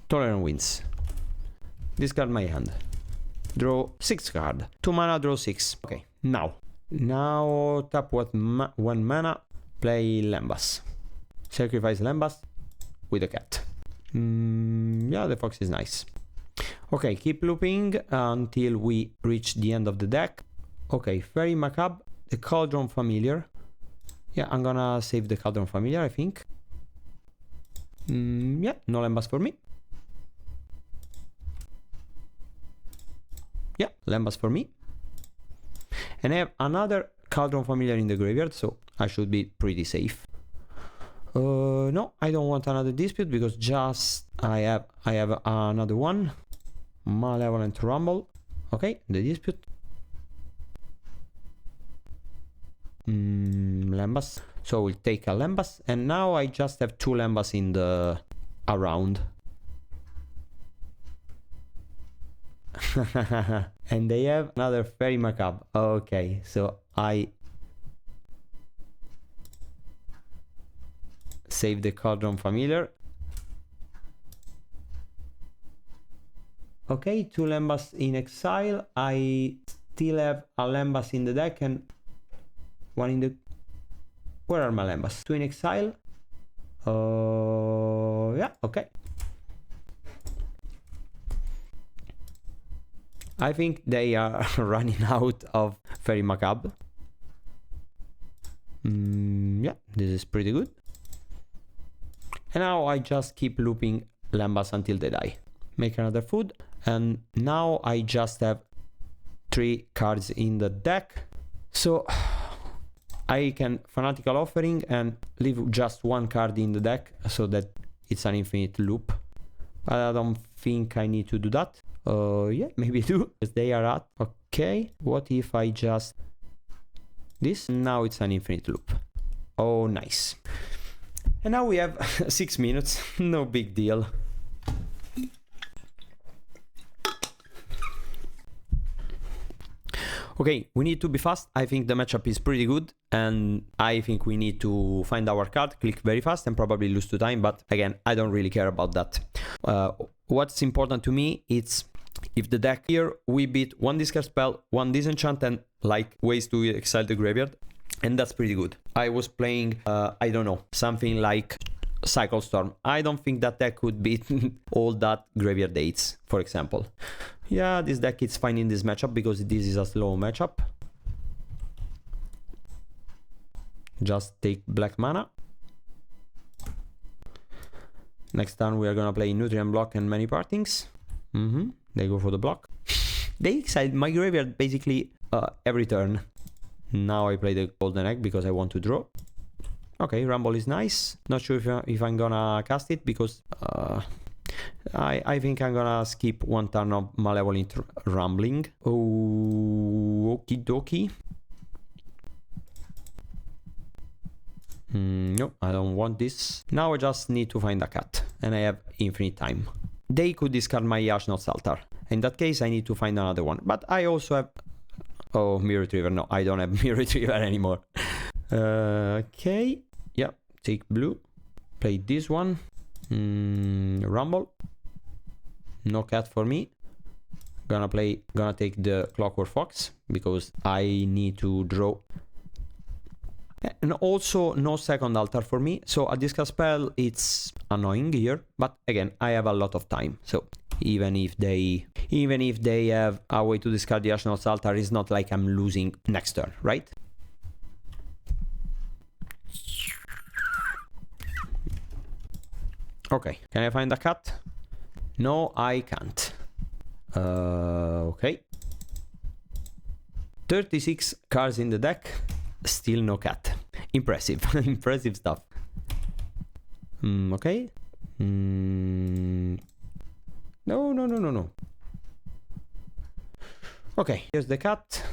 Tolerant wins. Discard my hand. Draw 6 card. 2 mana, draw 6. Okay, now tap with 1 mana. Play Lembas. Sacrifice Lembas with a cat. Yeah, the fox is nice. Okay, keep looping until we reach the end of the deck. Okay, very macabre. The Cauldron Familiar. Yeah, I'm gonna save the Cauldron Familiar, I think. Yeah, no Lembas for me. Yeah, Lembas for me. And I have another Cauldron Familiar in the graveyard, so I should be pretty safe. No, I don't want another dispute because just I have another one. Malevolent Rumble. Okay, the dispute. Lembas. So we'll take a Lembas, and now I just have 2 Lembas in the around. And they have another Fairy Macabre. Okay, so I save the Cauldron Familiar. Okay, 2 Lembas in exile. I still have a Lembas in the deck and 1 in the... Where are my Lembas? 2 in exile. Yeah, okay. I think they are running out of Fairy Macabre. Yeah, this is pretty good. And now I just keep looping Lembas until they die. Make another food. And now I just have 3 cards in the deck. So I can Fanatical Offering and leave just 1 card in the deck so that it's an infinite loop. But I don't think I need to do that. Yeah, maybe I do, because they are at. Okay, what if I just... This? Now it's an infinite loop. Oh, nice. And now we have 6 minutes, no big deal. Okay, we need to be fast. I think the matchup is pretty good, and I think we need to find our card, click very fast, and probably lose to time, but again, I don't really care about that. What's important to me is if the deck here, we beat 1 discard spell, 1 disenchant, and like ways to exile the graveyard, and that's pretty good. I was playing, I don't know, something like Cycle Storm. I don't think that deck could beat all that Graveyard Dates, for example. Yeah, this deck is fine in this matchup because this is a slow matchup. Just take black mana. Next turn we are gonna play Nutrient Block and Many Partings. They go for the block. They exile my graveyard basically every turn. Now I play the Golden Egg because I want to draw. Okay, Rumble is nice. Not sure if I'm gonna cast it because I think I'm gonna skip one turn of Malevolent Rumbling. Oh, okie dokie. No, I don't want this. Now I just need to find a cat, and I have infinite time. They could discard my Ashnod altar. In that case, I need to find another one. But I also have... Oh, Mirror Retriever. No, I don't have Mirror Retriever anymore. Okay. Yeah, take blue. Play this one. Rumble. No cat for me. Gonna take the Clockwork Fox because I need to draw. And also no second altar for me, so a discard spell it's annoying here, but again I have a lot of time, so even if they have a way to discard the Ashnod's altar, it's not like I'm losing next turn, right? Okay, can I find a cat? No, I can't. Okay. 36 cards in the deck. Still no cat. Impressive. Impressive stuff. Okay. No. Okay, here's the cat.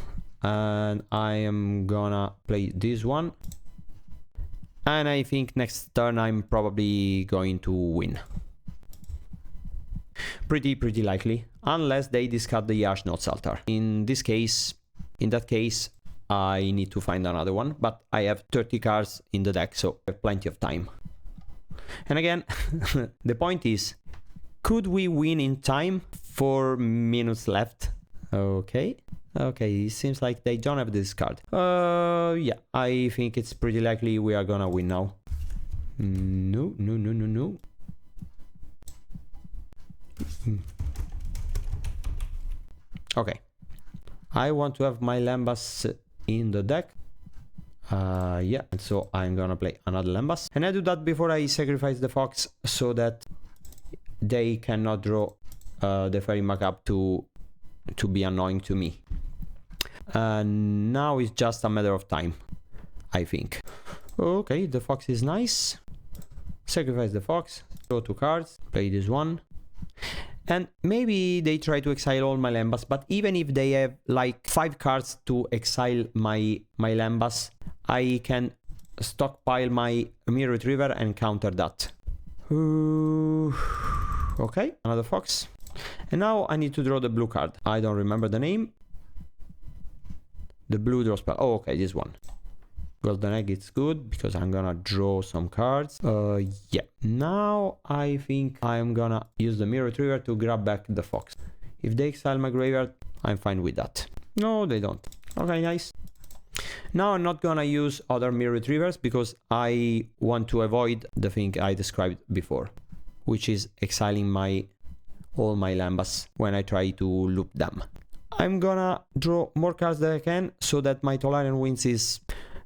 And I am gonna play this one. And I think next turn I'm probably going to win. Pretty likely. Unless they discard the Ashnod's altar. In that case, I need to find another one, but I have 30 cards in the deck, so I have plenty of time. And again, the point is, could we win in time? 4 minutes left. Okay, it seems like they don't have this card. Yeah, I think it's pretty likely we are gonna win now. No. Okay, I want to have my Lembas in the deck. Yeah, and so I'm gonna play another Lembas, and I do that before I sacrifice the Fox so that they cannot draw the Fairy Markup to be annoying to me. Now it's just a matter of time, I think. Okay, the Fox is nice. Sacrifice the Fox, draw 2 cards, play this one. And maybe they try to exile all my Lembas, but even if they have like 5 cards to exile my Lembas, I can stockpile my Mirror Retriever and counter that. Okay, another Fox. And now I need to draw the blue card. I don't remember the name. The blue draw spell. Oh, okay, this one. Golden Egg, it's good because I'm gonna draw some cards. Yeah. Now I think I'm gonna use the Mirror Retriever to grab back the Fox. If they exile my graveyard, I'm fine with that. No, they don't. Okay, nice. Now I'm not gonna use other Mirror Retrievers because I want to avoid the thing I described before, which is exiling all my Lembas when I try to loop them. I'm gonna draw more cards that I can so that my Tolarian Winds is...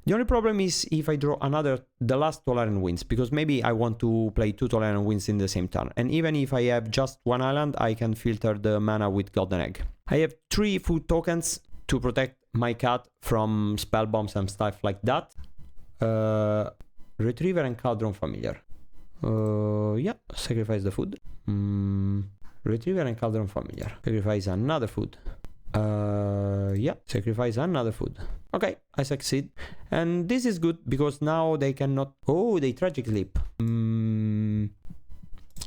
The only problem is if I draw the last Tolarian Winds, because maybe I want to play 2 Tolarian Winds in the same turn. And even if I have just 1 island, I can filter the mana with Golden Egg. I have 3 food tokens to protect my cat from spell bombs and stuff like that. Retriever and Cauldron Familiar. Yeah, sacrifice the food. Retriever and Cauldron Familiar. Sacrifice another food. Yeah, sacrifice another food. Okay, I succeed. And this is good because now they cannot... Oh, they Tragic Leap.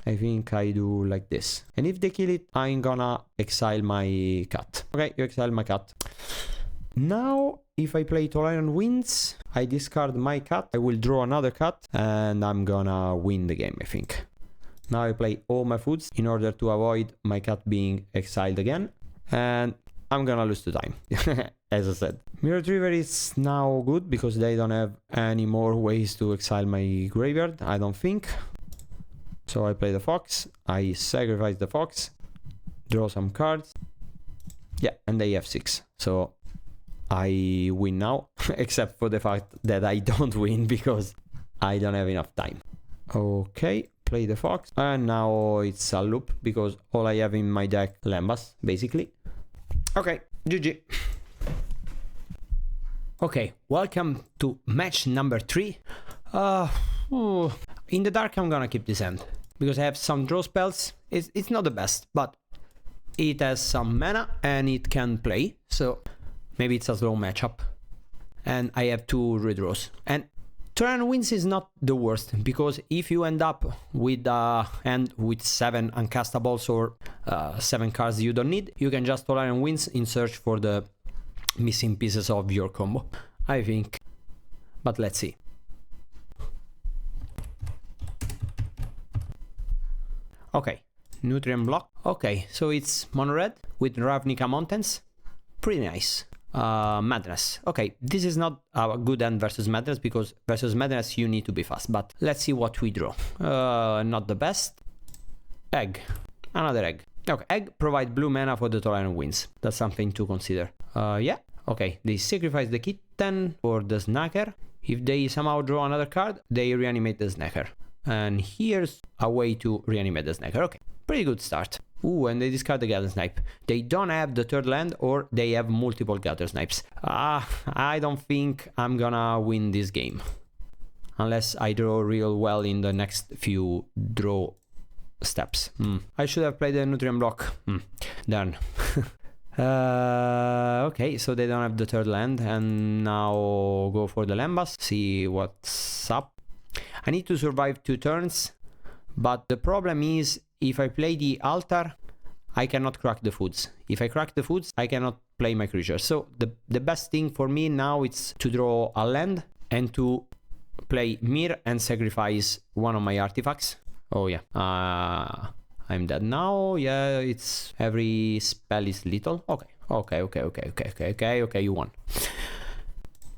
I think I do like this. And if they kill it, I'm gonna exile my cat. Okay, you exile my cat. Now, if I play Tolarian Winds, I discard my cat. I will draw another cat and I'm gonna win the game, I think. Now I play all my foods in order to avoid my cat being exiled again. And I'm gonna lose to time, as I said. Mirror Retriever is now good because they don't have any more ways to exile my graveyard, I don't think. So I play the fox, I sacrifice the fox, draw some cards. Yeah, and they have 6. So I win now, except for the fact that I don't win because I don't have enough time. Okay, play the fox, and now it's a loop because all I have in my deck Lembas, basically. Okay, GG. Okay, welcome to match number 3. In the dark I'm gonna keep this hand because I have some draw spells. It's not the best, but it has some mana and it can play, so maybe it's a slow matchup. And I have 2 redraws. And turn wins is not the worst, because if you end up with a hand with 7 uncastables or 7 cards you don't need, you can just tolerant wins in search for the missing pieces of your combo, I think. But let's see. Okay, Nutrient Block. Okay, so it's mono red with Ravnica Mountains. Pretty nice. Madness. Okay, this is not a good hand versus Madness, because versus Madness you need to be fast. But let's see what we draw. Not the best. Egg. Another egg. Okay, egg provide blue mana for the tolerant wins. That's something to consider. Yeah. Okay, they sacrifice the kitten for the snacker. If they somehow draw another card, they reanimate the snacker. And here's a way to reanimate the snacker. Okay, pretty good start. Ooh, and they discard the Gather Snipe. They don't have the 3rd land, or they have multiple Gather Snipes. I don't think I'm gonna win this game. Unless I draw real well in the next few draw steps. I should have played the Nutrient Block. Darn. Okay, so they don't have the 3rd land, and now go for the Lembas. See what's up. I need to survive 2 turns, but the problem is, if I play the altar, I cannot crack the foods. If I crack the foods, I cannot play my creatures. So the best thing for me now is to draw a land and to play Mir and sacrifice one of my artifacts. Oh yeah, I'm dead now. Yeah, it's every spell is little. Okay, you won.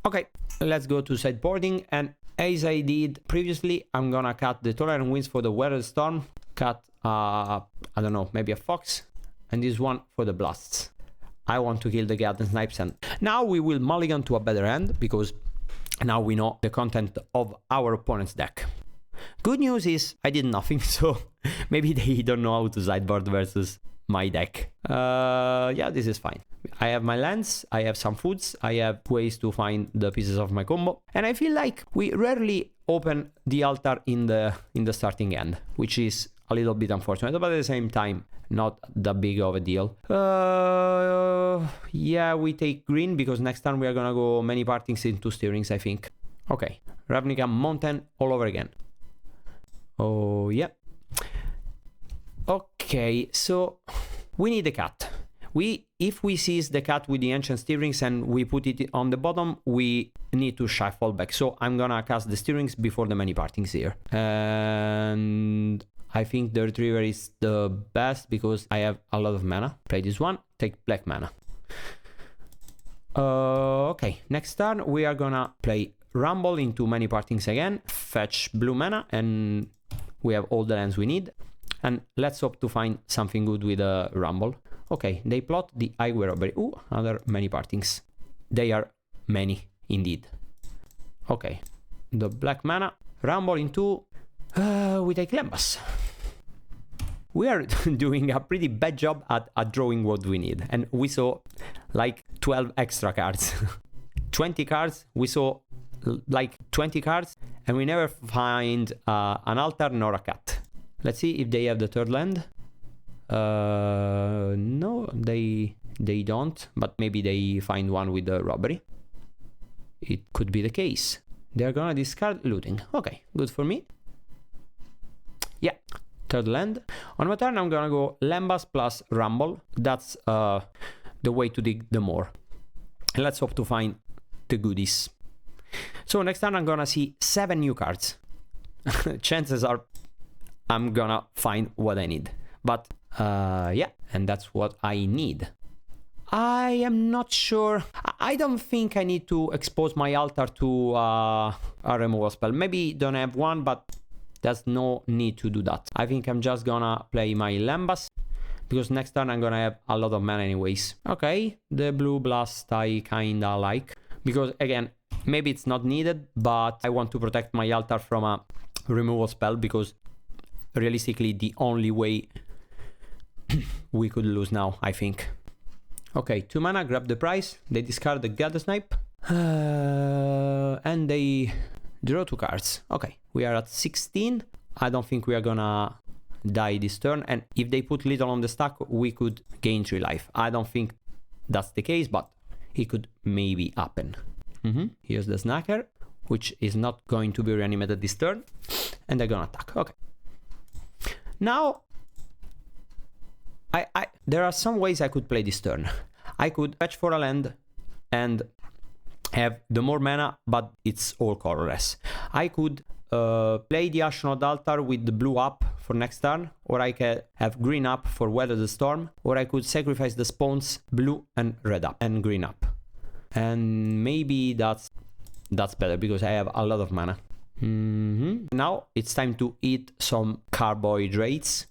Okay, let's go to sideboarding, and as I did previously, I'm gonna cut the tolerant wins for the Weather Storm, cut I don't know, maybe a fox, and this one for the blasts. I want to kill the Gather Snipes, and now we will mulligan to a better hand, because now we know the content of our opponent's deck. Good news is I did nothing, so maybe they don't know how to sideboard versus my deck. Yeah, this is fine. I have my lands, I have some foods, I have ways to find the pieces of my combo, and I feel like we rarely open the altar in the starting end, which is a little bit unfortunate, but at the same time not that big of a deal. Yeah, we take green because next time we are gonna go many partings into steerings, I think. Okay, Ravnica Mountain all over again. Oh yeah. Okay, so we need a cat. If we seize the cat with the ancient steerings and we put it on the bottom, we need to shuffle back. So I'm gonna cast the steerings before the many partings here. And I think the Retriever is the best because I have a lot of mana. Play this one, take black mana. Okay, next turn we are gonna play Rumble into many partings again, fetch blue mana, and we have all the lands we need. And let's hope to find something good with a Rumble. Okay, they plot the Highway Robbery. Ooh, another many partings. They are many, indeed. Okay, the black mana. Rumble into... we take Lembas. We are doing a pretty bad job at drawing what we need. And we saw like 12 extra cards. 20 cards, we saw like 20 cards, and we never find an altar nor a cat. Let's see if they have the 3rd land. No, they don't, but maybe they find one with the robbery. It could be the case. They're gonna discard looting. Okay, good for me. Yeah, 3rd land. On my turn, I'm gonna go Lembas plus Rumble. That's the way to dig the more. And let's hope to find the goodies. So next time I'm gonna see 7 new cards. Chances are I'm gonna find what I need. But yeah, and that's what I need. I am not sure. I don't think I need to expose my altar to a removal spell. Maybe don't have one, but there's no need to do that. I think I'm just gonna play my Lembas, because next turn I'm gonna have a lot of mana anyways. Okay, the blue blast I kinda like, because again, maybe it's not needed, but I want to protect my altar from a removal spell, because realistically the only way we could lose now, I think. Okay, 2 mana, grab the prize, they discard the Gather Snipe, and they draw 2 cards. Okay, we are at 16. I don't think we are gonna die this turn, and if they put little on the stack, we could gain 3 life. I don't think that's the case, but it could maybe happen. Here's the Snacker, which is not going to be reanimated this turn, and they're gonna attack. Okay. Now, there are some ways I could play this turn. I could fetch for a land and have the more mana, but it's all colorless. I could play the Ashnod altar with the blue up for next turn, or I can have green up for Weather the Storm, or I could sacrifice the spawns blue and red up and green up. And maybe that's better, because I have a lot of mana. Now it's time to eat some carbohydrates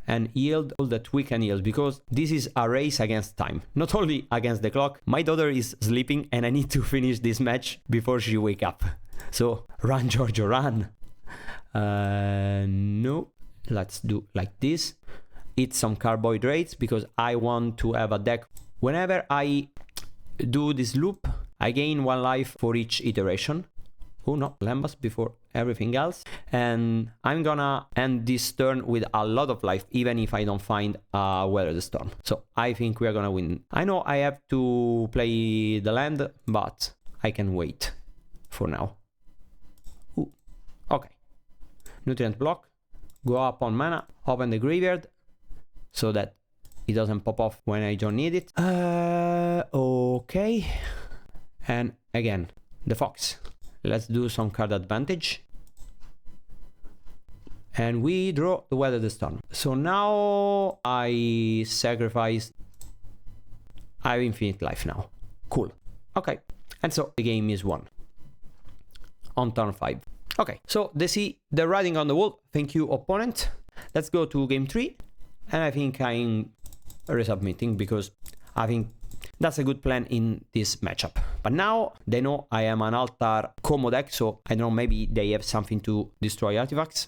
and yield all that we can yield, because this is a race against time, not only against the clock. My daughter is sleeping and I need to finish this match before she wake up. So run, Giorgio, run. No, let's do like this. Eat some carbohydrates, because I want to have a deck. Whenever I do this loop, I gain 1 life for each iteration. Oh no, Lembas before everything else. And I'm gonna end this turn with a lot of life, even if I don't find Weather the Storm. So I think we are gonna win. I know I have to play the land, but I can wait for now. Ooh. Okay. Nutrient block. Go up on mana. Open the graveyard, so that it doesn't pop off when I don't need it. Okay. And again, the fox. Let's do some card advantage. And we draw the Weather the Storm. So now I sacrifice. I have infinite life now. Cool. Okay. And so the game is won. On turn 5. Okay. So they see the writing on the wall. Thank you, opponent. Let's go to game 3. And I think I'm resubmitting, because I think that's a good plan in this matchup. But now they know I am an altar combo deck, so I don't know, maybe they have something to destroy artifacts.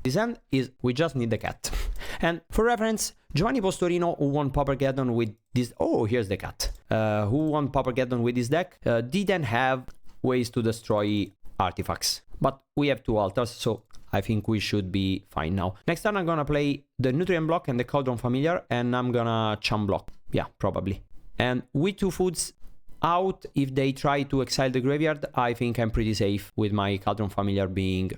This end is we just need the cat. And for reference, Giovanni Postorino, who won Paupergeddon with this... Oh, here's the cat. Who won Paupergeddon with this deck, didn't have ways to destroy artifacts. But we have 2 altars, so I think we should be fine now. Next turn I'm gonna play the Nutrient block and the Cauldron Familiar, and I'm gonna Chum block. Yeah, probably. And with 2 foods out, if they try to exile the graveyard, I think I'm pretty safe with my Cauldron Familiar being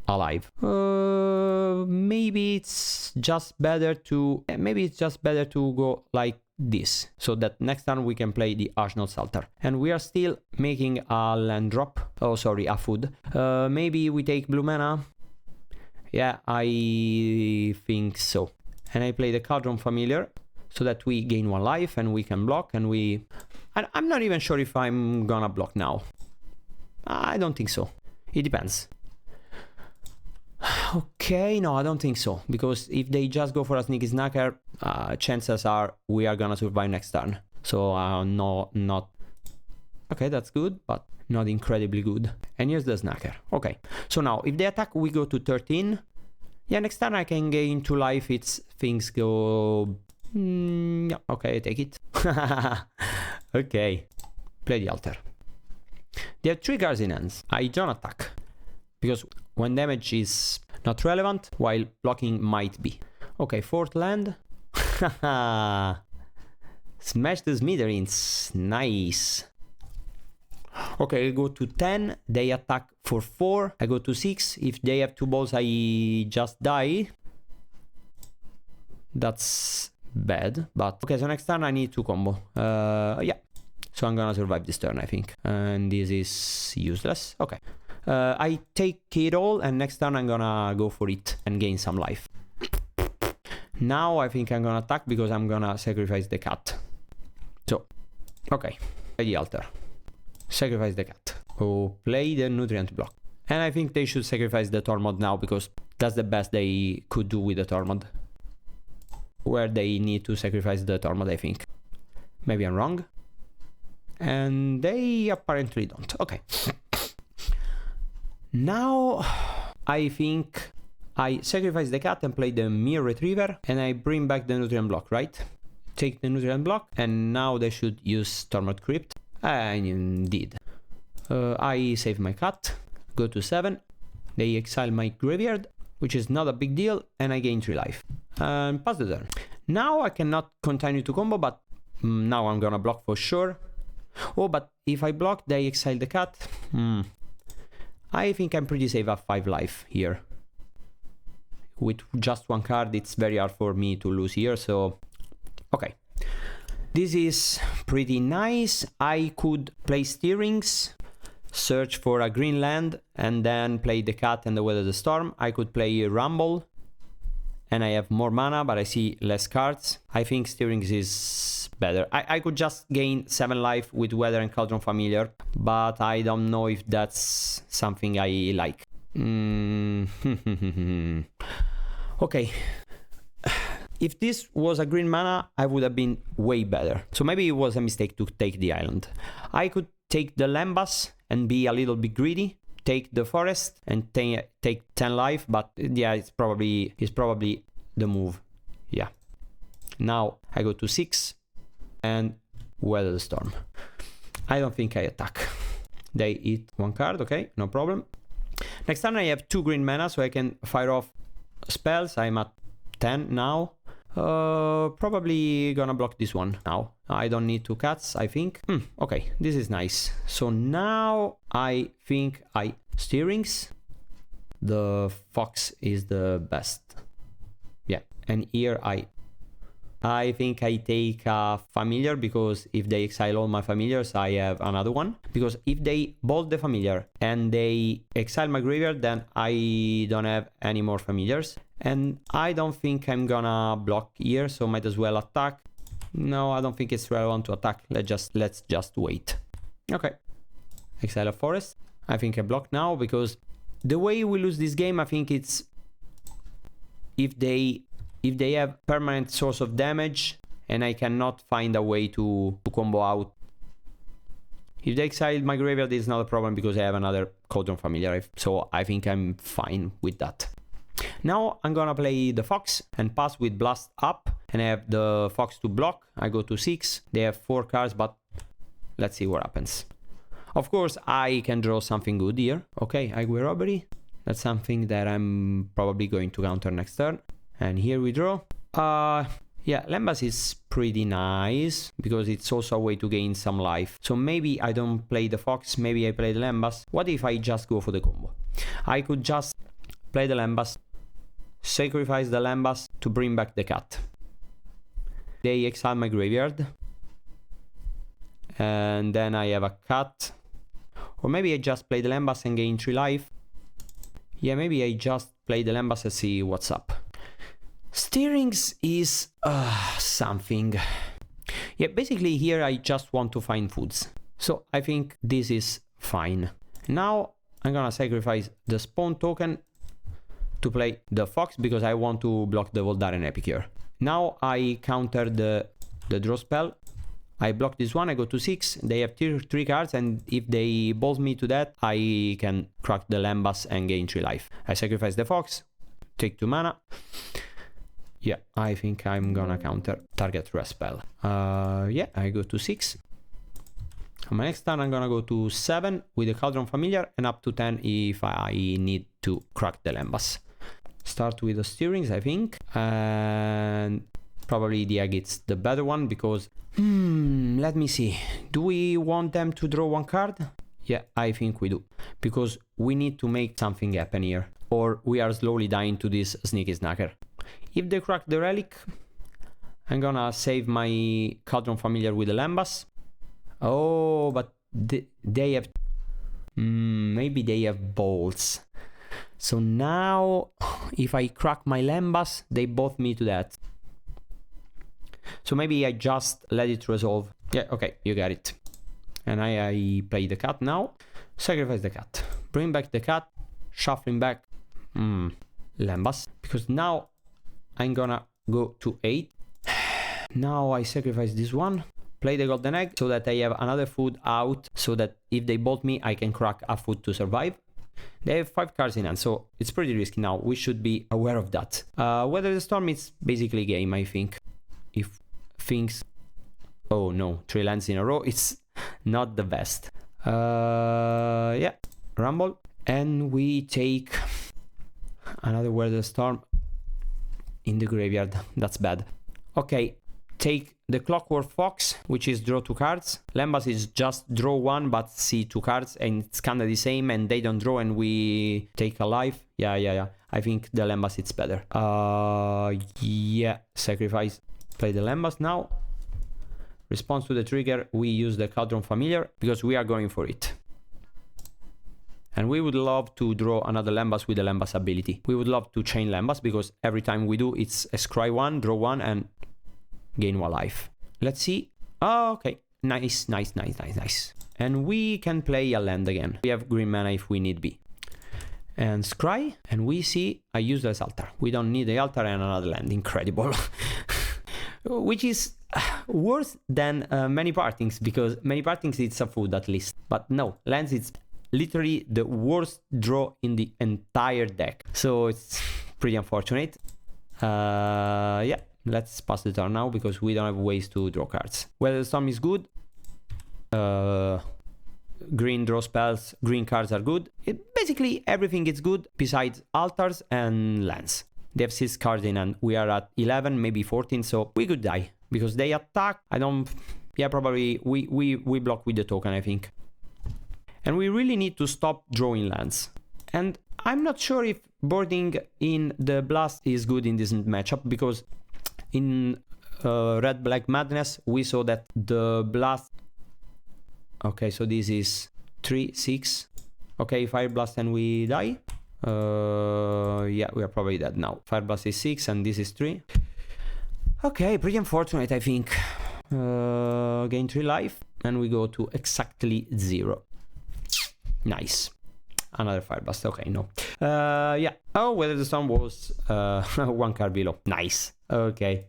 alive. Maybe it's just better to go like this, so that next time we can play the Ashnod's altar. And we are still making a land drop. Oh, sorry, a food. Maybe we take blue mana. Yeah, I think so. And I play the Cauldron Familiar, so that we gain 1 life and we can block, and I'm not even sure if I'm gonna block now. I don't think so. It depends. Okay, no, I don't think so. Because if they just go for a sneaky snacker, chances are we are gonna survive next turn. So, no, not... Okay, that's good, but not incredibly good. And here's the snacker. Okay, so now, if they attack, we go to 13. Yeah, next turn I can gain 2 life. It's things go... yeah, okay, I take it. Okay, play the altar. They have 3 cards in hands. I don't attack, because when damage is not relevant, while blocking might be. Okay, 4th land. Smash the smithereens. Nice. Okay, I go to 10. They attack for 4. I go to 6. If they have 2 balls, I just die. That's bad, but okay, so next turn I need 2 combo. Yeah, so I'm gonna survive this turn, I think. And this is useless. Okay, I take it all, and next turn I'm gonna go for it and gain some life. Now I think I'm gonna attack because I'm gonna sacrifice the cat. So, okay, play the altar. Sacrifice the cat. Oh, play the nutrient block. And I think they should sacrifice the Tormod now because that's the best they could do with the Tormod. Where they need to sacrifice the Tormod, I think. Maybe I'm wrong. And they apparently don't. Okay. Now I think I sacrifice the cat and play the Mere Retriever and I bring back the nutrient block, right? Take the nutrient block and now they should use Tormod Crypt. And indeed. I save my cat, go to 7. They exile my graveyard, which is not a big deal, and I gain 3 life. And pass the turn. Now I cannot continue to combo, but now I'm gonna block for sure. Oh, but if I block, they exile the cat. I think I'm pretty safe at 5 life here. With just 1 card, it's very hard for me to lose here, so... Okay. This is pretty nice. I could play Steerings, search for a green land, and then play the cat and the Weather the Storm. I could play Rumble, and I have more mana, but I see less cards. I think Steerings is better. I could just gain 7 life with Weather and Cauldron Familiar, but I don't know if that's something I like. Okay. If this was a green mana, I would have been way better. So maybe it was a mistake to take the island. I could take the Lembas and be a little bit greedy, take the forest and take 10 life, but yeah, it's probably the move. Yeah. Now I go to 6 and Weather the Storm. I don't think I attack. They eat 1 card, okay, no problem. Next turn I have 2 green mana, so I can fire off spells. I'm at 10 now. Probably gonna block this one now. I don't need 2 cats, I think. Okay, this is nice. So now I think I Steerings. The fox is the best. Yeah, and here I think I take a familiar, because if they exile all my familiars, I have another one. Because if they bolt the familiar and they exile my graveyard, then I don't have any more familiars. And I don't think I'm gonna block here, so might as well attack. No, I don't think it's relevant to attack. Let's just wait. Okay. Exile a forest. I think I block now, because the way we lose this game, I think it's if they have permanent source of damage and I cannot find a way to combo out. If they exile my graveyard, it's not a problem because I have another Cauldron Familiar, so I think I'm fine with that. Now I'm gonna play the fox and pass with blast up, and I have the fox to block. I go to 6. They have 4 cards, but let's see what happens. Of course I can draw something good here. Okay, Highway Robbery. That's something that I'm probably going to counter next turn. And here we draw. Yeah, Lembas is pretty nice because it's also a way to gain some life. So maybe I don't play the fox, maybe I play the Lembas. What if I just go for the combo? I could just play the Lembas, sacrifice the Lembas to bring back the cat. They exile my graveyard. And then I have a cat. Or maybe I just play the Lembas and gain 3 life. Yeah, maybe I just play the Lembas and see what's up. Steerings is something. Yeah, basically here I just want to find foods. So I think this is fine. Now I'm gonna sacrifice the spawn token to play the fox because I want to block the Voldaren Epic here. Now I counter the draw spell. I block this one, I go to 6. They have 3 cards, and if they bolt me to that, I can crack the Lembas and gain 3 life. I sacrifice the fox, take 2 mana. Yeah, I think I'm gonna counter target rest spell. Yeah, I go to 6. On my next turn, I'm gonna go to 7 with the Cauldron Familiar and up to 10 if I need to crack the Lembas. Start with the Steerings, I think, and probably the egg is the better one because let me see. Do we want them to draw 1 card? Yeah, I think we do, because we need to make something happen here, or we are slowly dying to this Sneaky Snacker. If they crack the relic, I'm gonna save my Cauldron Familiar with the Lembas. Oh, but they have maybe they have bolts. So now, if I crack my Lembas, they both me to that. So maybe I just let it resolve. Yeah, okay, you got it. And I play the cat now. Sacrifice the cat. Bring back the cat. Shuffling back. Lembas. Because now I'm gonna go to 8. Now I sacrifice this one. Play the golden egg so that I have another food out. So that if they bolt me, I can crack a food to survive. They have 5 cards in hand, so it's pretty risky now. We should be aware of that. Weather the Storm is basically game, I think. If things... Oh no, 3 lands in a row. It's not the best. Yeah, Rumble. And we take another Weather the Storm in the graveyard. That's bad. Okay, take the Clockwork Fox, which is draw 2 cards. Lembas is just draw 1 but see 2 cards, and it's kind of the same, and they don't draw and we take a life. Yeah. I think the Lembas it's better. Yeah, sacrifice. Play the Lembas now. Response to the trigger, we use the Cauldron Familiar because we are going for it. And we would love to draw another Lembas with the Lembas ability. We would love to chain Lembas because every time we do, it's a scry 1, draw 1, and gain 1 life. Let's see. Oh, okay. Nice. And we can play a land again. We have green mana if we need be. And scry. And we see a useless altar. We don't need the altar and another land. Incredible. Which is worse than many partings, because many partings it's a food at least. But no, lands it's literally the worst draw in the entire deck. So it's pretty unfortunate. Yeah. Let's pass the turn now because we don't have ways to draw cards. Weather the Storm is good. Green draw spells, green cards are good. Basically everything is good besides altars and lands. They have 6 cards in and we are at 11, maybe 14, so we could die. Because they attack, yeah, probably we block with the token, I think. And we really need to stop drawing lands. And I'm not sure if boarding in the Blast is good in this matchup, because in Red Black Madness we saw that the Blast... Okay, so this is 3, 6. Okay, Fire Blast and we die. Yeah, we are probably dead now. Fire Blast is 6 and this is 3. Okay, pretty unfortunate, I think. Gain 3 life and we go to exactly 0. Nice. Another Fire Blast. Okay, no. Yeah. Oh, Weather the Storm was 1 card below. Nice. Okay.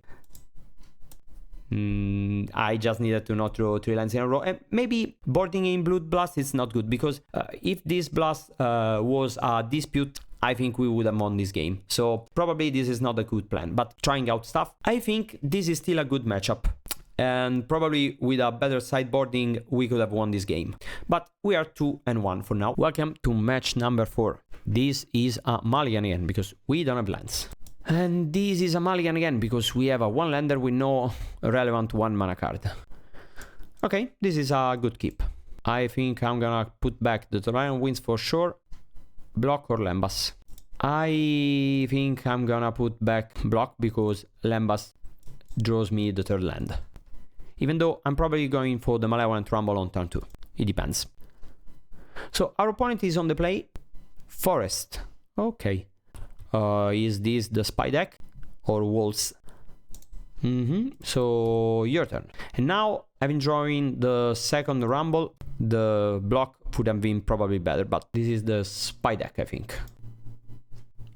I just needed to not draw 3 lands in a row. And maybe boarding in Blood Blast is not good, because if this Blast was a dispute, I think we would have won this game. So probably this is not a good plan, but trying out stuff, I think this is still a good matchup. And probably with a better sideboarding, we could have won this game. But we are 2-1 for now. Welcome to match number 4. This is a mulligan again, because we don't have lands. And this is a mulligan again, because we have a 1-lander with no relevant 1 mana card. Okay, this is a good keep. I think I'm gonna put back the Torian Winds for sure. Block or Lembas. I think I'm gonna put back block, because Lembas draws me the 3rd land. Even though I'm probably going for the Malevolent Rumble on turn 2. It depends. So our opponent is on the play. Forest. Okay. Is this the spy deck or walls? So your turn. And now, having drawn the 2nd Rumble, the block would have been probably better, but this is the spy deck, I think.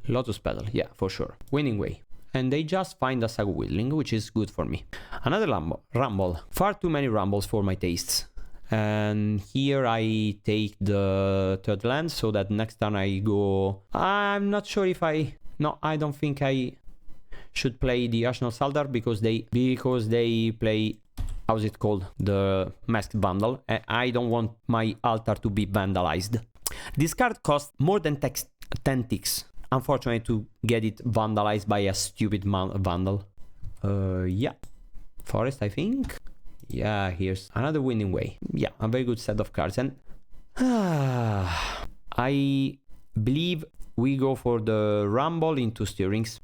Lotus Petal, yeah, for sure. Winning way. And they just find a Saga Wheeling, which is good for me. Another Rumble. Far too many Rumbles for my tastes. And here I take the 3rd land, so that next turn I go... I'm not sure if I... No, I don't think I should play the Ashnod Saldar, because they play... How's it called? The Masked Bundle. And I don't want my altar to be vandalized. This card costs more than 10 ticks. Unfortunately, to get it vandalized by a stupid vandal. Yeah. Forest, I think. Yeah, here's another winning way. Yeah, a very good set of cards. And I believe we go for the Rumble into Stirrings,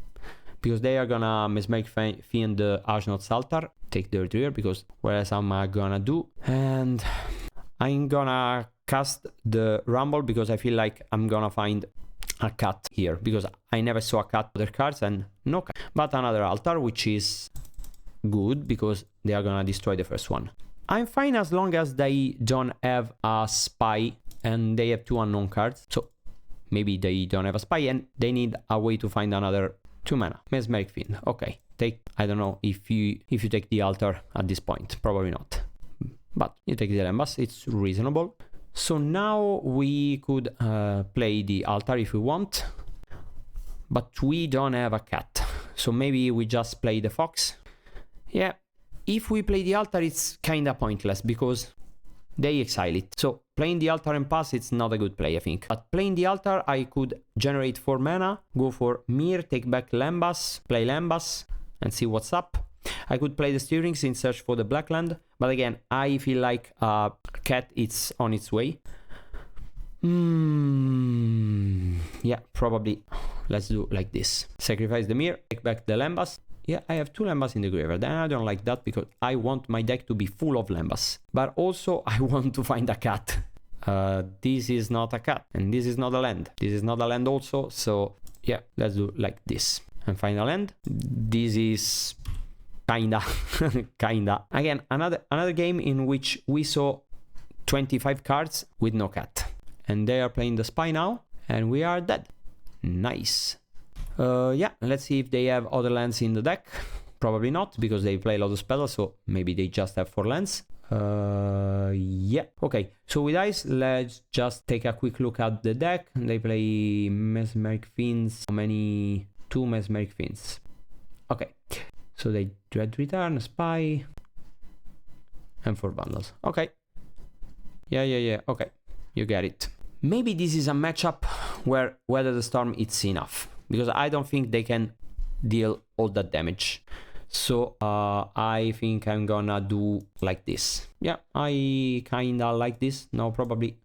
because they are gonna Mesmeric Fiend the Ashnod Saltar. Take the retriever, because what else am I gonna do? And I'm gonna cast the Rumble, because I feel like I'm gonna find a cat here, because I never saw a cat other cards and no cat. But another altar, which is good because they are gonna destroy the first one. I'm fine as long as they don't have a spy and they have 2 unknown cards. So maybe they don't have a spy and they need a way to find another 2 mana. Mesmeric Fiend. Okay. Take, I don't know if you take the altar at this point. Probably not. But you take the Lembas. It's reasonable. So now we could play the altar if we want. But we don't have a cat. So maybe we just play the fox. Yeah. If we play the altar, it's kinda pointless because they exile it. So playing the altar and pass, it's not a good play, I think. But playing the altar, I could generate 4 mana, go for Mir, take back Lembas, play Lembas, and see what's up. I could play the Steerings in search for the black land, but again, I feel like a cat is on its way. Yeah, probably. Let's do like this. Sacrifice the Mir, take back the Lembas. Yeah, I have 2 Lembas in the graveyard, and I don't like that because I want my deck to be full of Lembas. But also, I want to find a cat. This is not a cat, and this is not a land. This is not a land also, so yeah, let's do like this. And find a land. This is kinda, kinda. Again, another game in which we saw 25 cards with no cat. And they are playing the spy now, and we are dead. Nice. Yeah, let's see if they have other lands in the deck. Probably not, because they play a lot of spells, so maybe they just have 4 lands. Yeah, okay. So with ice, let's just take a quick look at the deck. They play Mesmeric Fiends. How many? 2 Mesmeric Fiends. Okay. So they Dread Return, Spy, and 4 bundles. Okay. Yeah. Okay. You get it. Maybe this is a matchup where Weather the Storm it's enough, because I don't think they can deal all that damage. So I think I'm gonna do like this. Yeah, I kinda like this. No, probably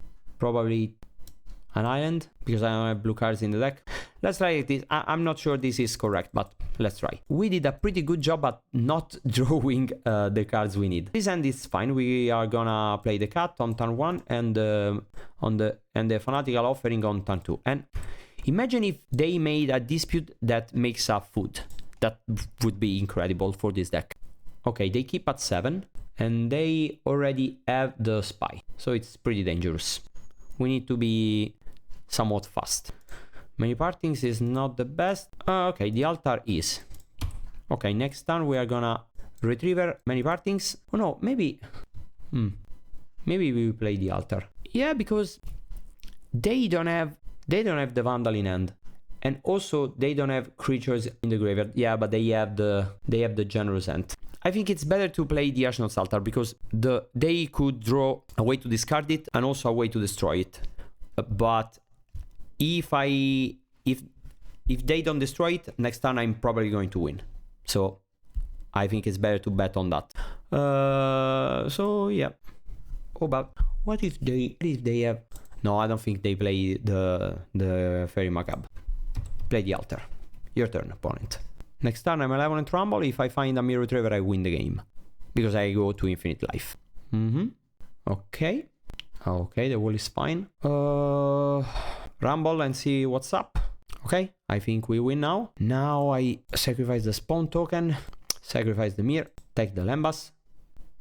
an island, because I don't have blue cards in the deck. Let's try this. I'm not sure this is correct, but let's try. We did a pretty good job at not drawing the cards we need. This end is fine. We are gonna play the cat on turn 1 and the Fanatical Offering on turn 2. And imagine if they made a dispute that makes up food. That would be incredible for this deck. Okay, they keep at 7 and they already have the spy. So it's pretty dangerous. We need to be somewhat fast. Many partings is not the best. Okay, the altar is. Okay, next turn we are gonna retriever many partings. Oh no, maybe we will play the altar. Yeah, because they don't have the Vandal in hand. And also they don't have creatures in the graveyard. Yeah, but they have the Generous End. I think it's better to play the Ashnod's altar because they could draw a way to discard it and also a way to destroy it. But if they don't destroy it, next turn I'm probably going to win. So I think it's better to bet on that. So yeah. Oh, but what if they have? No, I don't think they play the Fairy Macabre. Play the altar. Your turn, opponent. Next turn, I'm Malevolent Rumble. If I find a Mirror Retriever, I win the game. Because I go to infinite life. Okay. Okay, the wall is fine. Rumble and see what's up. Okay, I think we win now. Now I sacrifice the spawn token. Sacrifice the Mirror. Take the Lembas.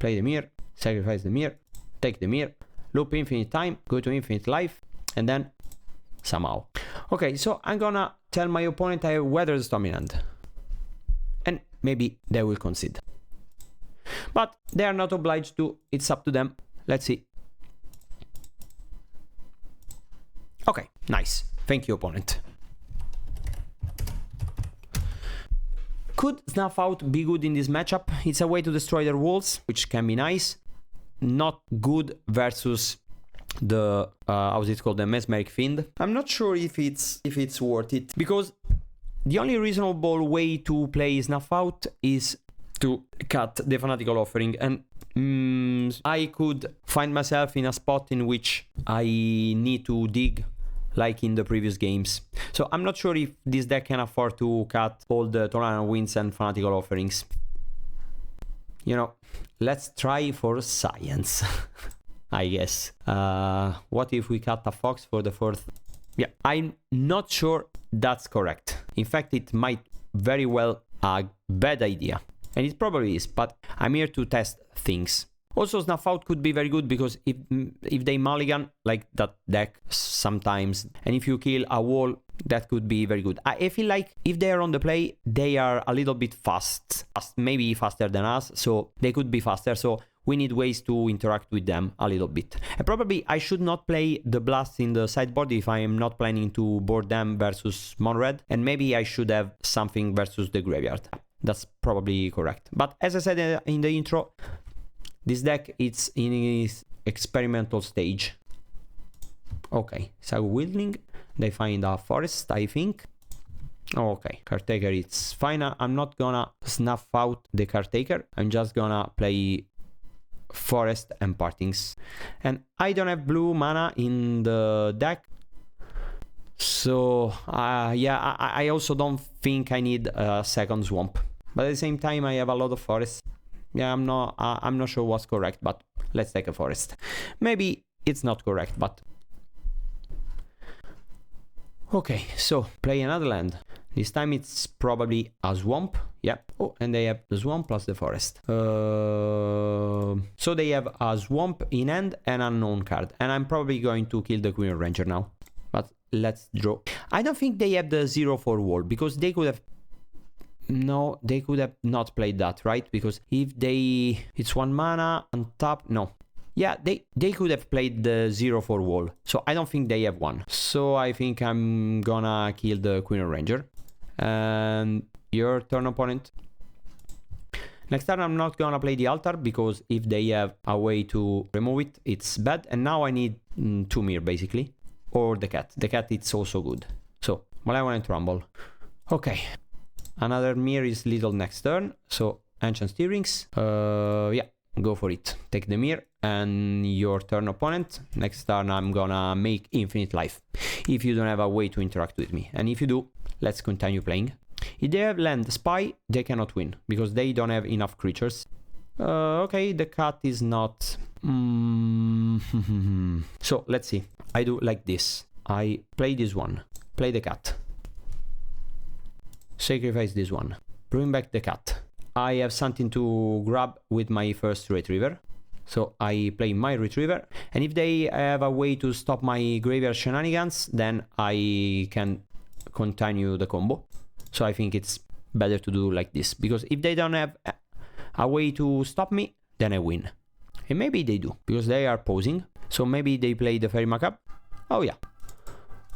Play the Mirror. Sacrifice the Mirror. Take the Mirror. Loop infinite time. Go to infinite life. And then somehow. Okay, so I'm gonna tell my opponent I have Weather the Storm in hand. And maybe they will concede. But they are not obliged to. It's up to them. Let's see. Okay, nice. Thank you, opponent. Could Snuff Out be good in this matchup? It's a way to destroy their walls, which can be nice. Not good versus the how's it called, the Mesmeric Fiend. I'm not sure if it's worth it, because the only reasonable way to play Snuff Out is to cut the Fanatical Offering, and I could find myself in a spot in which I need to dig like in the previous games. So I'm not sure if this deck can afford to cut all the Tornado Winds and Fanatical Offerings. You know, let's try for science. I guess. What if we cut a fox for the fourth? Yeah, I'm not sure that's correct. In fact, it might very well a bad idea. And it probably is, but I'm here to test things. Also, Snuff Out could be very good because if they mulligan like that deck sometimes, and if you kill a wall, that could be very good. I feel like if they are on the play, they are a little bit fast, maybe faster than us, so they could be faster. So we need ways to interact with them a little bit. And probably I should not play the blasts in the sideboard if I am not planning to board them versus Mon-Red, and maybe I should have something versus the graveyard. That's probably correct. But as I said in the intro, this deck, it's in its experimental stage. Okay, so Wildling, they find a forest, I think. Okay, Caretaker, it's fine. I'm not gonna snuff out the Caretaker. I'm just gonna play Forest and Partings. And I don't have blue mana in the deck. So, yeah, I also don't think I need a second Swamp. But at the same time, I have a lot of forests. Yeah, I'm not sure what's correct, but let's take a forest. Maybe it's not correct, but... Okay, so play another land. This time it's probably a swamp. Yep. Oh, and they have the swamp plus the forest. So they have a swamp in hand and an unknown card. And I'm probably going to kill the Queen Ranger now. But let's draw. I don't think they have the 0-4 wall, because they could have... No, they could have not played that, right? Because if they... It's 1 mana on top... No. Yeah, they could have played the 0-4 wall. So I don't think they have one. So I think I'm gonna kill the Queen Ranger. And your turn, opponent. Next turn I'm not gonna play the altar, because if they have a way to remove it, it's bad. And now I need 2 mirror, basically. Or the cat. The cat, it's also good. So, Malevolent Rumble. Okay. Another mirror is little next turn. So, Ancient Steerings. Yeah, go for it. Take the mirror. And your turn, opponent. Next turn I'm gonna make infinite life. If you don't have a way to interact with me. And if you do, let's continue playing. If they have land spy, they cannot win, because they don't have enough creatures. Okay, the cat is not... So, let's see. I do like this. I play this one. Play the cat. Sacrifice this one. Bring back the cat. I have something to grab with my first retriever. So I play my retriever. And if they have a way to stop my graveyard shenanigans, then I can continue the combo. So I think it's better to do like this. Because if they don't have a way to stop me, then I win. And maybe they do, because they are posing. So maybe they play the Fairy Macabre. Oh yeah.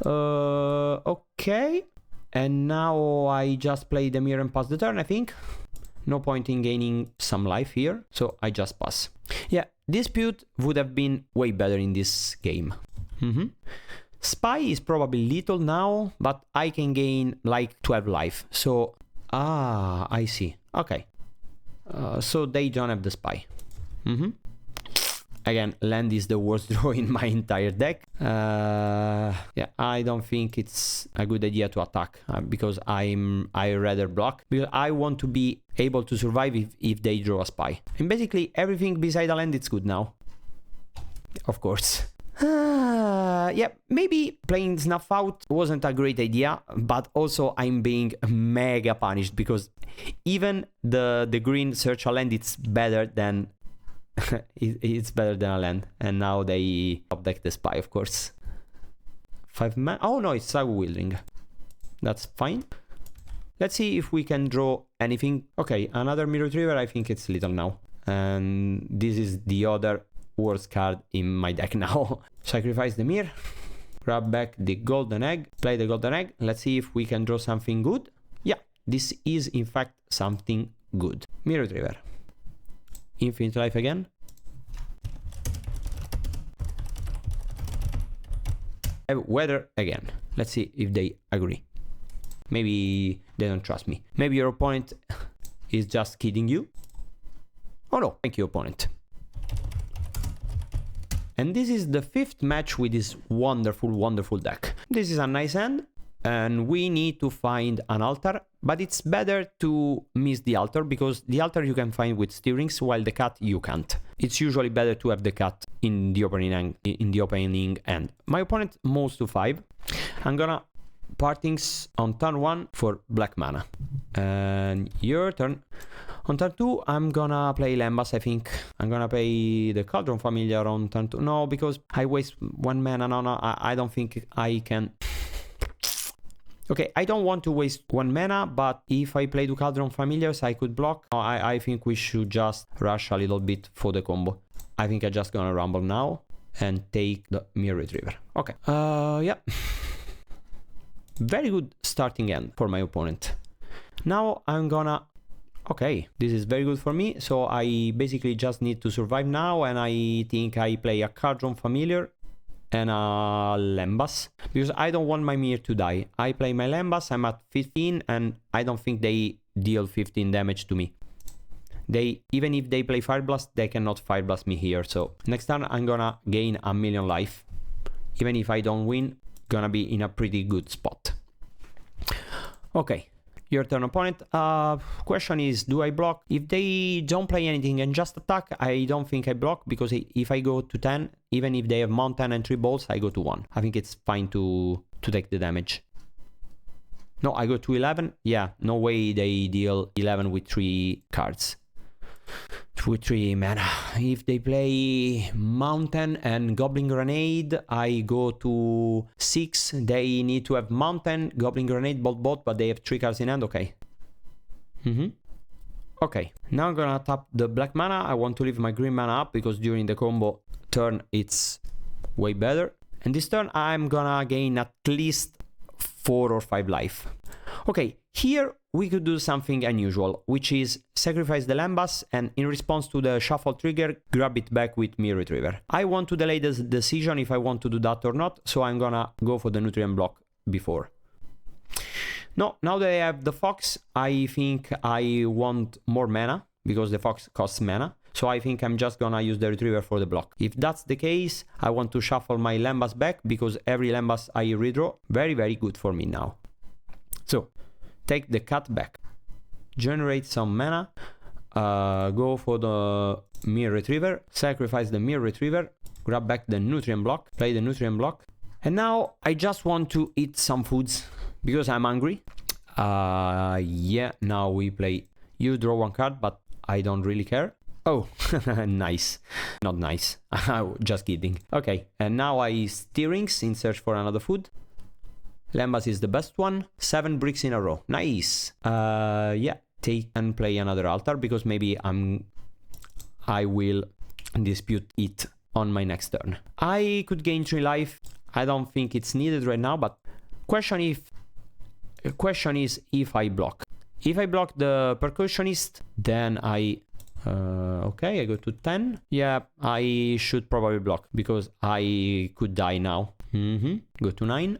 Okay. And now I just play the mirror and pass the turn, I think. No point in gaining some life here, so I just pass. Yeah, Dispute would have been way better in this game. Spy is probably little now, but I can gain like 12 life. So, I see. Okay. So they don't have the Spy. Again, land is the worst draw in my entire deck. Yeah, I don't think it's a good idea to attack because I rather block, because I want to be able to survive if they draw a spy. And basically everything beside a land, it's good now. Of course. Yeah, maybe playing Snuff Out wasn't a great idea, but also I'm being mega punished because even the green search a land, it's better than it's better than a land. And now they top deck the spy, of course. 5 mana. Oh no, it's Sagu Wildling. That's fine. Let's see if we can draw anything. Okay, another Mirror Retriever. I think it's little now. And this is the other worst card in my deck now. Sacrifice the mirror. Grab back the golden egg. Play the golden egg. Let's see if we can draw something good. Yeah, this is in fact something good. Mirror Retriever. Infinite life again. Weather again. Let's see if they agree. Maybe they don't trust me. Maybe your opponent is just kidding you. Oh no, thank you, opponent. And this is the 5th match with this wonderful, wonderful deck. This is a nice hand. And we need to find an altar, but it's better to miss the altar because the altar you can find with steerings, while the cat you can't. It's usually better to have the cat in the opening end. My opponent moves to 5. I'm gonna partings on turn 1 for black mana. And your turn. On turn 2, I'm gonna play Lembas, I think. I'm gonna play the Cauldron Familiar on turn 2. No, because I waste 1 mana. No, I don't think I can. Okay, I don't want to waste 1 mana, but if I play the Cauldron Familiars, I could block. I think we should just rush a little bit for the combo. I think I'm just gonna rumble now and take the Mirror Retriever. Okay, yeah. Very good starting end for my opponent. Now I'm gonna... Okay, this is very good for me, so I basically just need to survive now, and I think I play a Cauldron Familiar and a Lembas, because I don't want my Mirror to die. I play my Lembas, I'm at 15, and I don't think they deal 15 damage to me. Even if they play Fire Blast, they cannot Fire Blast me here, so next turn I'm gonna gain 1,000,000 life. Even if I don't win, gonna be in a pretty good spot. Okay. Your turn, opponent. Question is, do I block? If they don't play anything and just attack, I don't think I block, because if I go to 10, even if they have mountain and 3 balls, I go to 1. I think it's fine to take the damage. No, I go to 11. Yeah, no way they deal 11 with 3 cards. With 3 mana. If they play Mountain and Goblin Grenade, I go to 6. They need to have Mountain, Goblin Grenade, both, but they have 3 cards in hand. Okay. Okay, now I'm gonna tap the black mana. I want to leave my green mana up, because during the combo turn it's way better. And this turn I'm gonna gain at least 4 or 5 life. Okay, here we could do something unusual, which is sacrifice the Lembas, and in response to the shuffle trigger, grab it back with Mirror Retriever. I want to delay the decision if I want to do that or not, so I'm gonna go for the nutrient block before. No, now that I have the Fox, I think I want more mana, because the Fox costs mana. So I think I'm just gonna use the Retriever for the block. If that's the case, I want to shuffle my Lembas back, because every Lembas I redraw, very, very good for me now. So, take the cat back, generate some mana, go for the Mirror Retriever, sacrifice the Mirror Retriever, grab back the nutrient block, play the nutrient block, and now I just want to eat some foods, because I'm hungry. Yeah, now we play, you draw 1 card, but I don't really care. Oh, nice. Not nice, just kidding. Okay, and now I steerings in search for another food. Lembas is the best one. 7 bricks in a row. Nice. Yeah, take and play another altar, because maybe I will dispute it on my next turn. I could gain 3 life. I don't think it's needed right now, but question is if I block. If I block the percussionist, then okay, I go to 10. Yeah, I should probably block, because I could die now. Go to 9.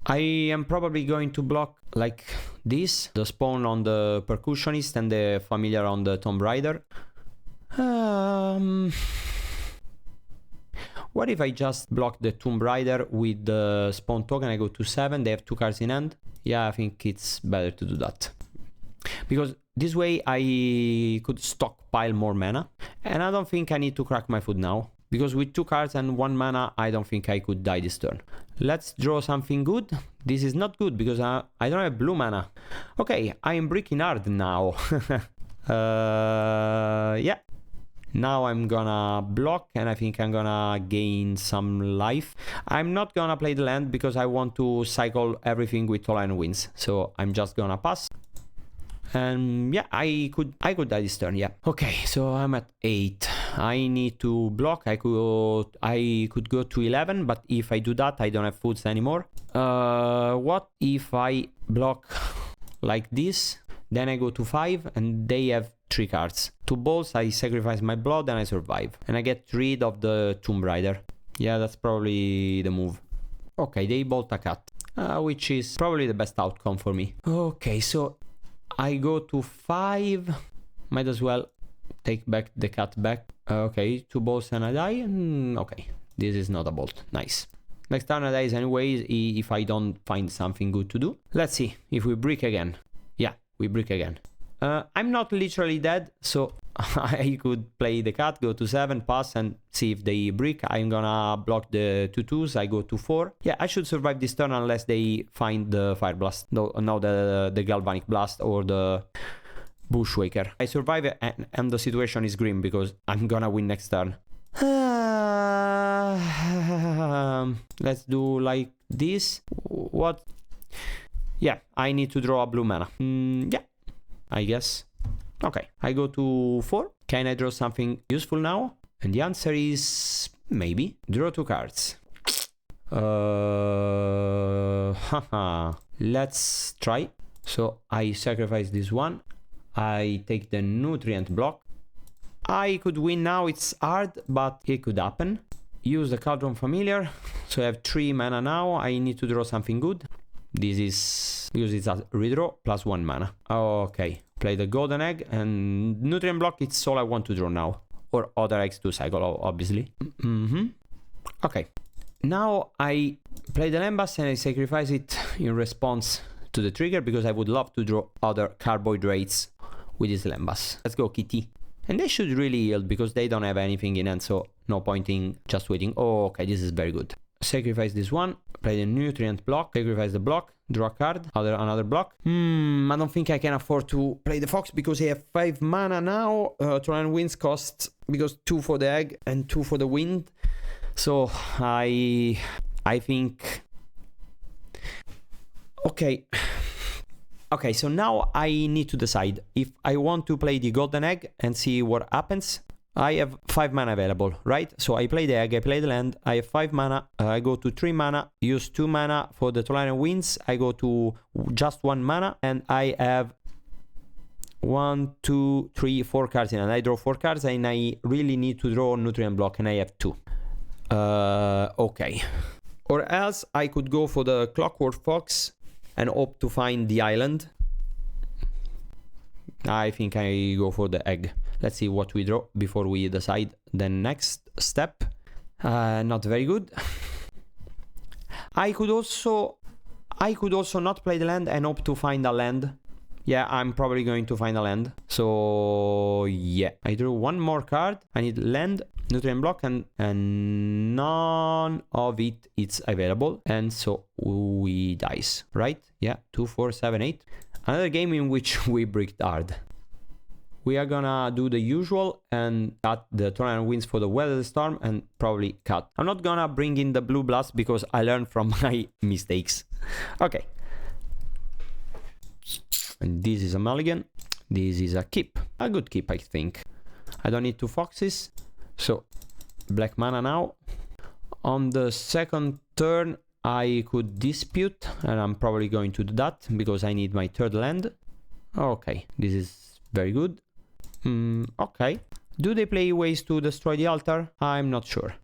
I am probably going to block like this, the spawn on the percussionist and the familiar on the Tomb Raider. What if I just block the Tomb Raider with the spawn token? I go to 7, they have 2 cards in hand. Yeah, I think it's better to do that, because this way I could stockpile more mana, and I don't think I need to crack my food now, because with 2 cards and 1 mana, I don't think I could die this turn. Let's draw something good. This is not good, because I don't have blue mana. Okay, I am breaking hard now. Yeah. Now I'm gonna block, and I think I'm gonna gain some life. I'm not gonna play the land, because I want to cycle everything with Tolan Winds. So I'm just gonna pass. And yeah, I could die this turn, yeah. Okay, so I'm at 8. I need to block. I could go to 11, but if I do that, I don't have foods anymore. What if I block like this? Then I go to 5, and they have 3 cards. 2 balls, I sacrifice my blood, and I survive. And I get rid of the Tomb Raider. Yeah, that's probably the move. Okay, they bolt a cat, which is probably the best outcome for me. Okay, so I go to 5. Might as well take back the cat back. Okay, 2 balls and I die. Okay, this is not a bolt. Nice. Next turn I die anyways, if I don't find something good to do. Let's see if we brick again. Yeah, we brick again. I'm not literally dead, so I could play the cat, go to 7, pass, and see if they brick. I'm gonna block the 2/2s. I go to 4. Yeah, I should survive this turn unless they find the Fire Blast. No, the Galvanic Blast or the Bushwaker. I survive it, and the situation is grim because I'm gonna win next turn. Let's do like this. What? Yeah, I need to draw a blue mana. Yeah, I guess. Okay, I go to 4. Can I draw something useful now? And the answer is maybe. Draw 2 cards. Let's try. So I sacrifice this one. I take the nutrient block. I could win now, it's hard, but it could happen. Use the Cauldron Familiar. So I have 3 mana now. I need to draw something good. This is because it's a redraw plus 1 mana. Okay, play the golden egg and nutrient block. It's all I want to draw now, or other eggs to cycle, obviously. Okay, now I play the Lembas and I sacrifice it in response to the trigger because I would love to draw other carbohydrates with this Lembas. Let's go, Kitty. And they should really yield because they don't have anything in hand, so no point in just waiting. Oh, okay, this is very good. Sacrifice this one, play the nutrient block, sacrifice the block, draw a card, another block. I don't think I can afford to play the fox because I have 5 mana now. Tron Winds cost, because 2 for the egg and 2 for the wind. So I think... Okay, so now I need to decide if I want to play the golden egg and see what happens. I have 5 mana available, right? So I play the egg, I play the land, I have 5 mana, I go to 3 mana, use 2 mana for the Tolarian Winds, I go to just 1 mana, and I have 1, 2, 3, 4 cards in, and I draw 4 cards, and I really need to draw nutrient block, and I have 2. Okay. Or else I could go for the Clockwork Fox and hope to find the island. I think I go for the egg. Let's see what we draw before we decide the next step. Not very good. I could also not play the land and hope to find a land. Yeah, I'm probably going to find a land. So yeah, I drew 1 more card. I need land, nutrient block, and none of it is available. And so we dice, right? Yeah, 2, 4, 7, 8. Another game in which we bricked hard. We are gonna do the usual and cut the Tolarian Winds for the Weather Storm and probably cut. I'm not gonna bring in the Blue Blast because I learned from my mistakes. Okay. And this is a mulligan. This is a keep. A good keep, I think. I don't need 2 foxes. So, black mana now. On the second turn, I could dispute, and I'm probably going to do that because I need my 3rd land. Okay, this is very good. Okay. Do they play ways to destroy the altar? I'm not sure.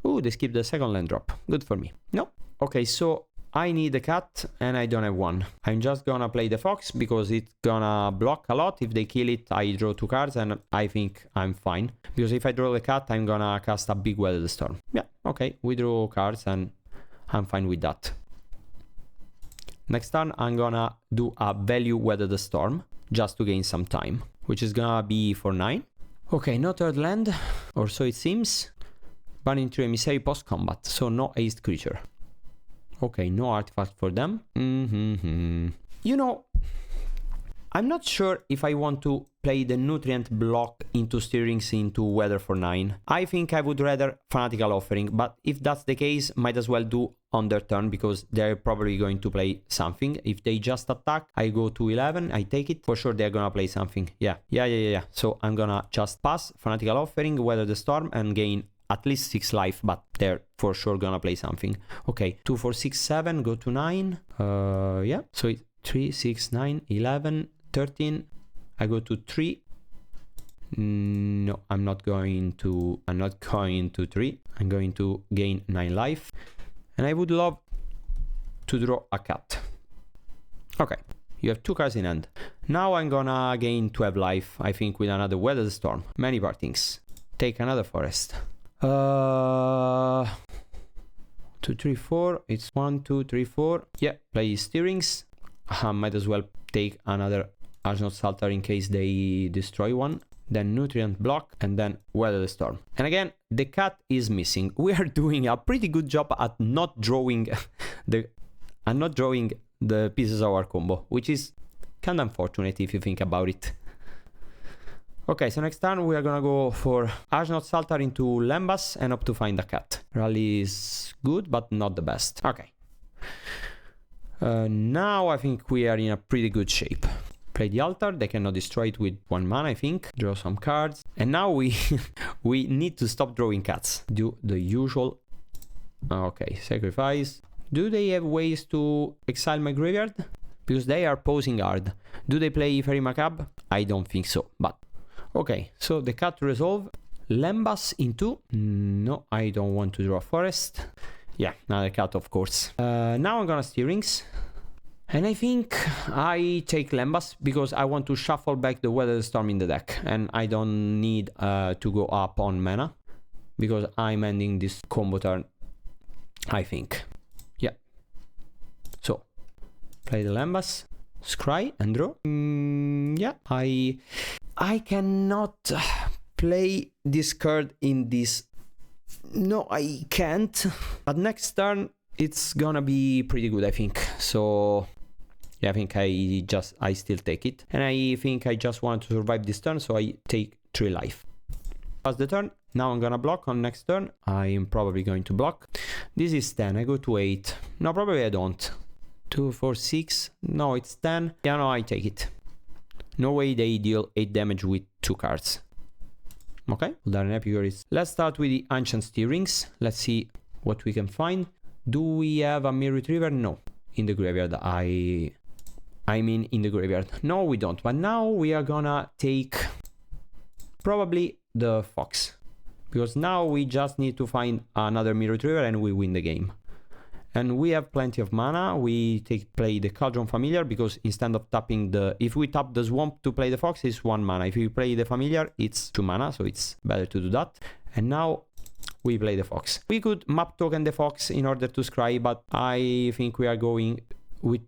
Ooh, they skip the 2nd land drop. Good for me. No. Okay, so I need a cat and I don't have one. I'm just gonna play the fox because it's gonna block a lot. If they kill it, I draw 2 cards and I think I'm fine. Because if I draw the cat, I'm gonna cast a big Weather Storm. Yeah, okay, we draw cards and I'm fine with that. Next turn, I'm gonna do a value Weather the Storm just to gain some time, which is gonna be for 9. Okay, no 3rd land, or so it seems. Banning 3 Emissary post-combat, so no haste creature. Okay, no artifact for them. You know, I'm not sure if I want to play the nutrient block into Stirrings into Weather for 9. I think I would rather Fanatical Offering, but if that's the case, might as well do on their turn because they're probably going to play something. If they just attack, I go to 11, I take it. For sure they're gonna play something. Yeah. So I'm gonna just pass Fanatical Offering, Weather the Storm, and gain at least 6 life, but they're for sure gonna play something. Okay, 2, 4, 6, 7, go to 9. Yeah, so it's 3, 6, 9, 11, 13. I go to 3. No, I'm not going to 3. I'm going to gain 9 life. And I would love to draw a cat. Okay, you have 2 cards in hand. Now I'm gonna gain 12 life, I think, with another Weather Storm. Many partings. Take another forest. 2, 3, 4. It's 1, 2, 3, 4. Yeah, play Stirrings. Might as well take another Ashnod Salter in case they destroy one. then Nutrient Block, and then Weather the Storm. And again, the cat is missing. We are doing a pretty good job at not drawing the pieces of our combo, which is kind of unfortunate if you think about it. Okay, so next turn we are gonna go for Ashnod Saltar into Lembas and hope to find a cat. Rally is good, but not the best. Okay. Now I think we are in a pretty good shape. Play the altar, they cannot destroy it with 1 mana, I think. Draw some cards. And now we we need to stop drawing cats. Do the usual. Okay, sacrifice. Do they have ways to exile my graveyard? Because they are posing hard. Do they play Fairy Macabre? I don't think so, but... Okay, so the cat resolve. Lembas into... No, I don't want to draw a forest. Yeah, another cat, of course. Now I'm gonna Steerings. And I think I take Lembas because I want to shuffle back the Weather the Storm in the deck. And I don't need to go up on mana. Because I'm ending this combo turn, I think. Yeah. So, play the Lembas. Scry and draw. Yeah, I cannot play this card in this. No, I can't. But next turn it's gonna be pretty good, I think. So yeah, I think I still take it. And I think I just want to survive this turn, so I take 3 life. Pass the turn. Now I'm gonna block on next turn. I am probably going to block. This is 10. I go to 8. No, probably I don't. 2, 4, 6. No, it's 10. Yeah, no, I take it. No way they deal 8 damage with 2 cards. Okay, Darren Epicuris. Let's start with the Ancient Steerings. Let's see what we can find. Do we have a Mirror Retriever? No. In the graveyard. I mean in the graveyard. No, we don't. But now we are gonna take probably the Fox. Because now we just need to find another Mirror Retriever and we win the game. And we have plenty of mana. We play the Cauldron Familiar because instead of tapping the... If we tap the Swamp to play the Fox, it's 1 mana. If we play the Familiar, it's 2 mana, so it's better to do that. And now we play the Fox. We could map token the Fox in order to scry, but I think we are going with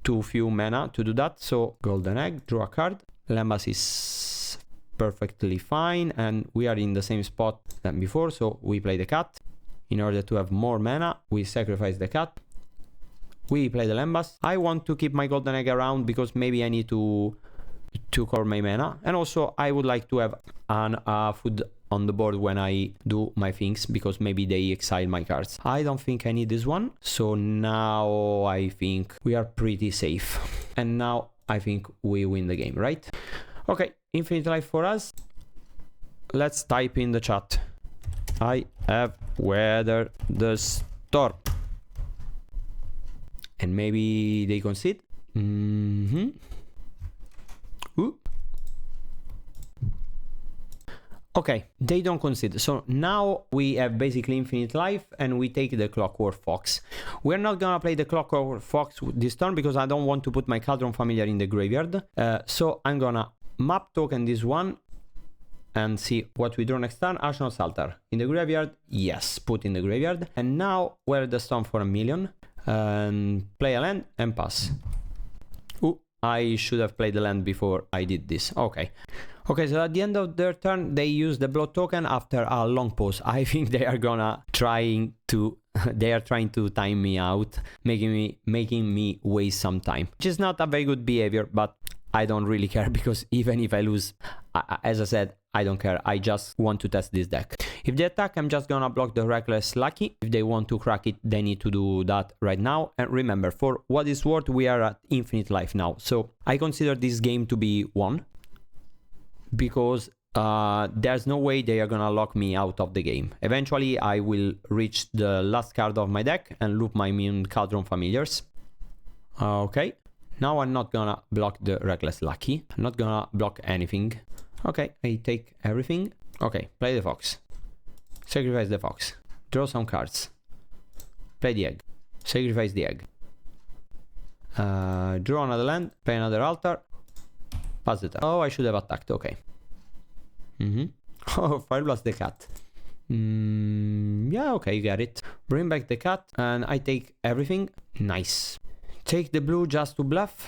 too few mana to do that. So Golden Egg, draw a card. Lembas is perfectly fine, and we are in the same spot than before, so we play the cat. In order to have more mana, we sacrifice the cat. We play the Lembas. I want to keep my Golden Egg around because maybe I need to cover my mana. And also, I would like to have an food on the board when I do my things because maybe they exile my cards. I don't think I need this one. So now I think we are pretty safe. And now I think we win the game, right? Okay, infinite life for us. Let's type in the chat. I have weathered the storm. And maybe they concede. Ooh. Okay, they don't concede. So now we have basically infinite life and we take the Clockwork Fox. We're not gonna play the Clockwork Fox this turn because I don't want to put my Cauldron Familiar in the graveyard. So I'm gonna map token this one and see what we draw next turn. Ashnod Saltar. In the graveyard? Yes, put in the graveyard. And now wear the Storm for 1 million. And play a land and pass. Ooh, I should have played the land before I did this. Okay. Okay, so at the end of their turn, they use the blood token after a long pause. I think they are trying to time me out, making me waste some time. Which is not a very good behavior, but I don't really care because even if I lose, as I said, I don't care. I just want to test this deck. If they attack, I'm just gonna block the Reckless Lucky. If they want to crack it, they need to do that right now. And remember, for what it's worth, we are at infinite life now. So I consider this game to be won. Because there's no way they are gonna lock me out of the game. Eventually, I will reach the last card of my deck and loop my main Cauldron Familiars. Okay. Now I'm not gonna block the Reckless Lucky. I'm not gonna block anything. Okay, I take everything. Okay, play the Fox. Sacrifice the Fox. Draw some cards. Play the egg. Sacrifice the egg. Draw another land. Play another altar. Pass the turn. Oh, I should have attacked. Okay. Oh, Fire Blast the cat. Yeah, okay, you get it. Bring back the cat and I take everything. Nice. Take the blue just to bluff.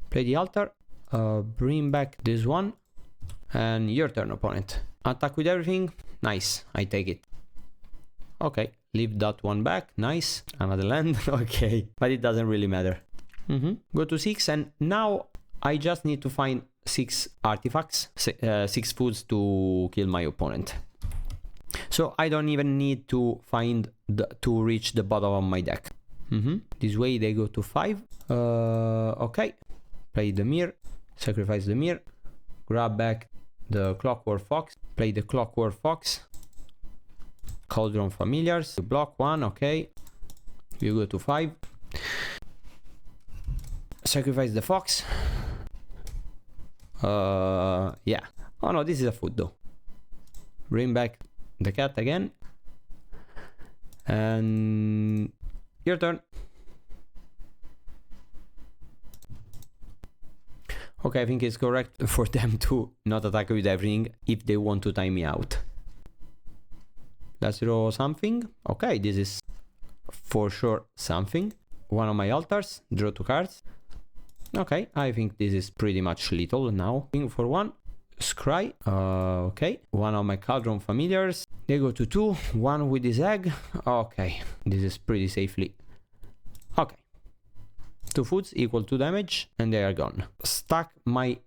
Play the altar. Bring back this one. And your turn, opponent. Attack with everything. Nice, I take it. Okay, leave that one back. Nice, another land. Okay, but it doesn't really matter. Go to 6, and now I just need to find 6 artifacts, 6 foods to kill my opponent. So I don't even need to find to reach the bottom of my deck. This way they go to 5. Okay, play the mirror, sacrifice the mirror, grab back the Clockwork Fox, play the Clockwork Fox, Cauldron Familiars, you block 1, okay, you go to 5, sacrifice the fox. Yeah, oh no, this is a food though. Bring back the cat again, and your turn. Okay, I think it's correct for them to not attack with everything if they want to time me out. Let's draw something. Okay, this is for sure something. One of my altars, draw 2 cards. Okay, I think this is pretty much lethal now. For 1, scry. Okay, one of my Cauldron Familiars. They go to 2, 1 with this egg. Okay, this is pretty safely. Okay. 2 foods equal 2 damage, and they are gone. Stack my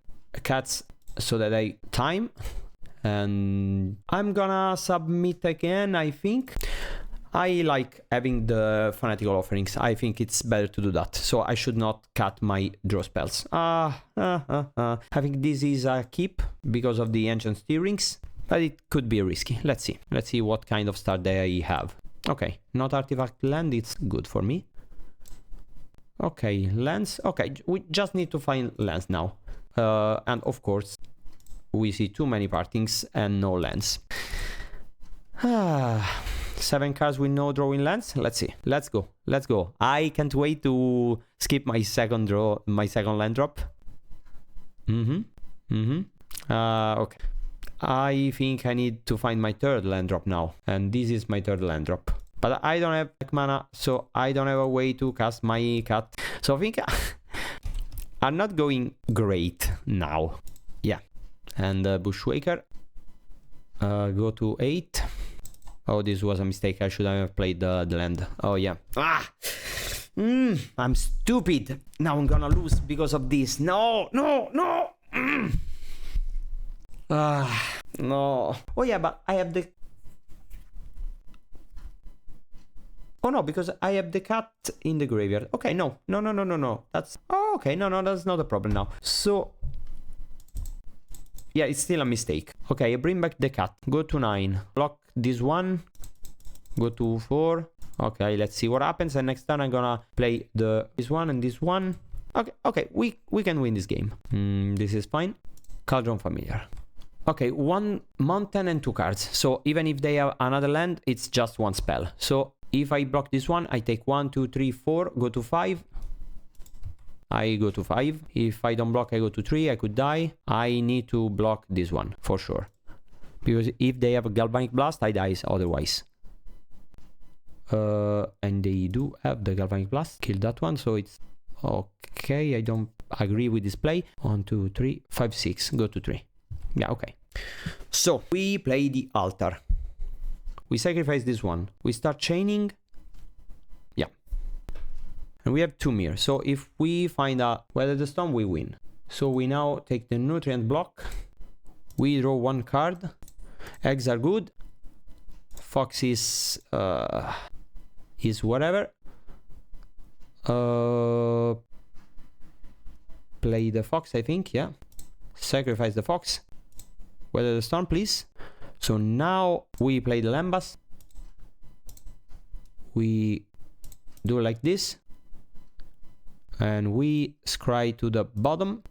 cats so that I time, and I'm gonna submit again, I think. I like having the Fanatical Offerings. I think it's better to do that, so I should not cut my draw spells. I think this is a keep because of the Ancient Steerings, but it could be risky. Let's see. Let's see what kind of start I have. Okay, not artifact land, it's good for me. Okay, lands. Okay, we just need to find lands now. And of course, we see too many partings and no lands. 7 cards with no drawing lands. Let's see. Let's go. Let's go. I can't wait to skip my second land drop. Okay. I think I need to find my 3rd land drop now. And this is my 3rd land drop. But I don't have mana, so I don't have a way to cast my cat. So I think I'm not going great now. Yeah. And Bushwaker. Go to 8. Oh, this was a mistake. I should have played the land. Oh, yeah. I'm stupid. Now I'm gonna lose because of this. No. No. Oh, yeah, but I have the... Oh no, because I have the cat in the graveyard. Okay, no. That's... Oh, okay, no, that's not a problem now. So... Yeah, it's still a mistake. Okay, I bring back the cat. Go to 9. Block this one. Go to 4. Okay, let's see what happens. And next turn I'm gonna play this one and this one. Okay, we can win this game. This is fine. Cauldron Familiar. Okay, 1 mountain and 2 cards. So even if they have another land, it's just 1 spell. So... If I block this one, I take 1, 2, 3, 4, go to 5. I go to 5. If I don't block, I go to 3. I could die. I need to block this one for sure. Because if they have a Galvanic Blast, I die otherwise. And they do have the Galvanic Blast. Kill that one, so it's okay. I don't agree with this play. 1, 2, 3, 5, 6. Go to 3. Yeah, okay. So we play the altar. We sacrifice this one. We start chaining. Yeah. And we have 2 mirrors. So if we find out whether the storm, we win. So we now take the nutrient block. We draw 1 card. Eggs are good. Fox is whatever. Play the fox, I think. Yeah. Sacrifice the fox. Weather the storm, please. So now we play the Lembas. We do like this. And we scry to the bottom.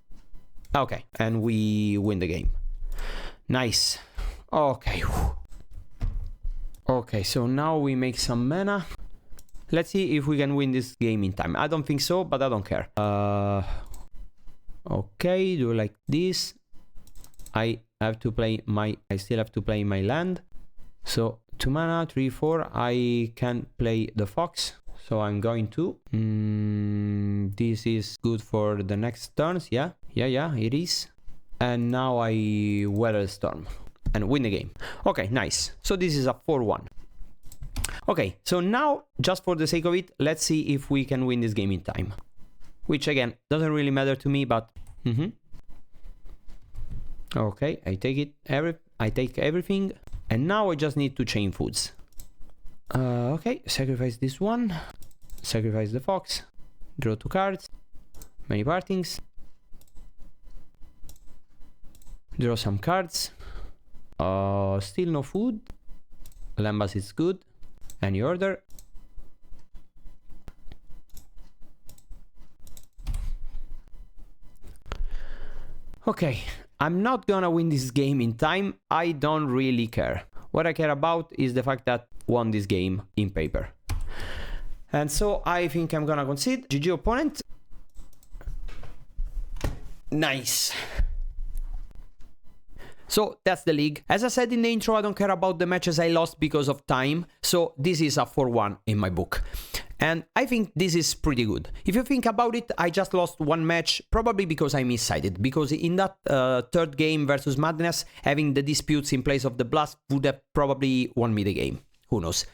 Okay, and we win the game. Nice. Okay. Okay, so now we make some mana. Let's see if we can win this game in time. I don't think so, but I don't care. Okay, do like this. I still have to play my land. So 2 mana, 3, 4. I can play the fox. So I'm going to. This is good for the next turns. Yeah, it is. And now I weather the storm and win the game. Okay, nice. So this is a 4-1. Okay, so now, just for the sake of it, let's see if we can win this game in time. Which, again, doesn't really matter to me, but... Okay, I take it. I take everything. And now I just need to chain foods. Okay, sacrifice this one. Sacrifice the fox. Draw 2 cards. Many partings. Draw some cards. Still no food. Lembas is good. Any order. Okay, I'm not gonna win this game in time. I don't really care. What I care about is the fact that I won this game in paper. And so I think I'm gonna concede. GG opponent. Nice. So that's the league. As I said in the intro, I don't care about the matches I lost because of time. So this is a 4-1 in my book. And I think this is pretty good. If you think about it, I just lost one match, probably because I missided. Because in that third game versus Madness, having the disputes in place of the blast would have probably won me the game. Who knows?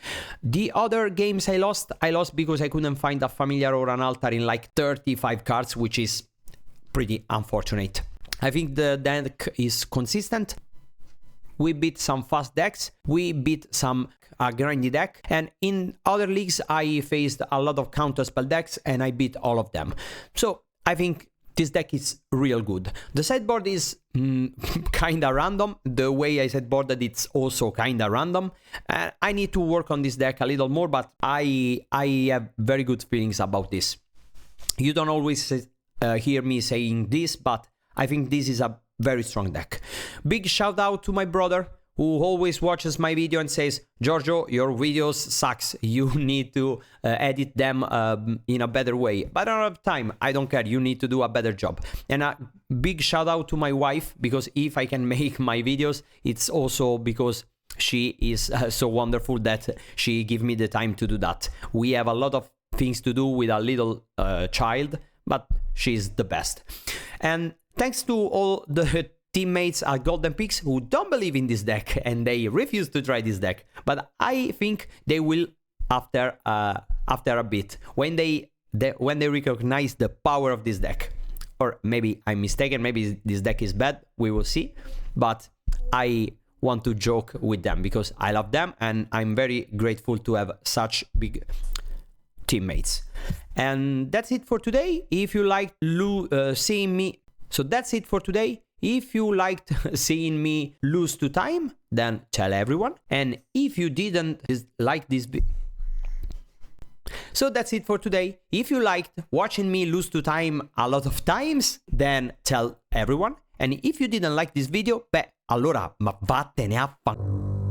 The other games I lost because I couldn't find a familiar or an altar in like 35 cards, which is pretty unfortunate. I think the deck is consistent. We beat some fast decks. We beat some grindy deck. And in other leagues, I faced a lot of counterspell decks and I beat all of them. So I think this deck is real good. The sideboard is kinda random. The way I sideboarded, it's also kinda random. I need to work on this deck a little more, but I have very good feelings about this. You don't always hear me saying this, but I think this is a very strong deck. Big shout out to my brother who always watches my video and says, Giorgio, your videos sucks. You need to edit them in a better way. But I don't have time. I don't care. You need to do a better job. And a big shout out to my wife, because if I can make my videos, it's also because she is so wonderful that she gives me the time to do that. We have a lot of things to do with a little child, but she's the best. And thanks to all the teammates at Golden Peaks who don't believe in this deck and they refuse to try this deck. But I think they will after a bit, when they recognize the power of this deck. Or maybe I'm mistaken, maybe this deck is bad, we will see. But I want to joke with them because I love them and I'm very grateful to have such big teammates. And that's it for today. If you liked seeing me, so that's it for today. If you liked seeing me lose to time, then tell everyone. And if you didn't like this so that's it for today. If you liked watching me lose to time a lot of times, then tell everyone. And if you didn't like this video, beh, allora ma vattene a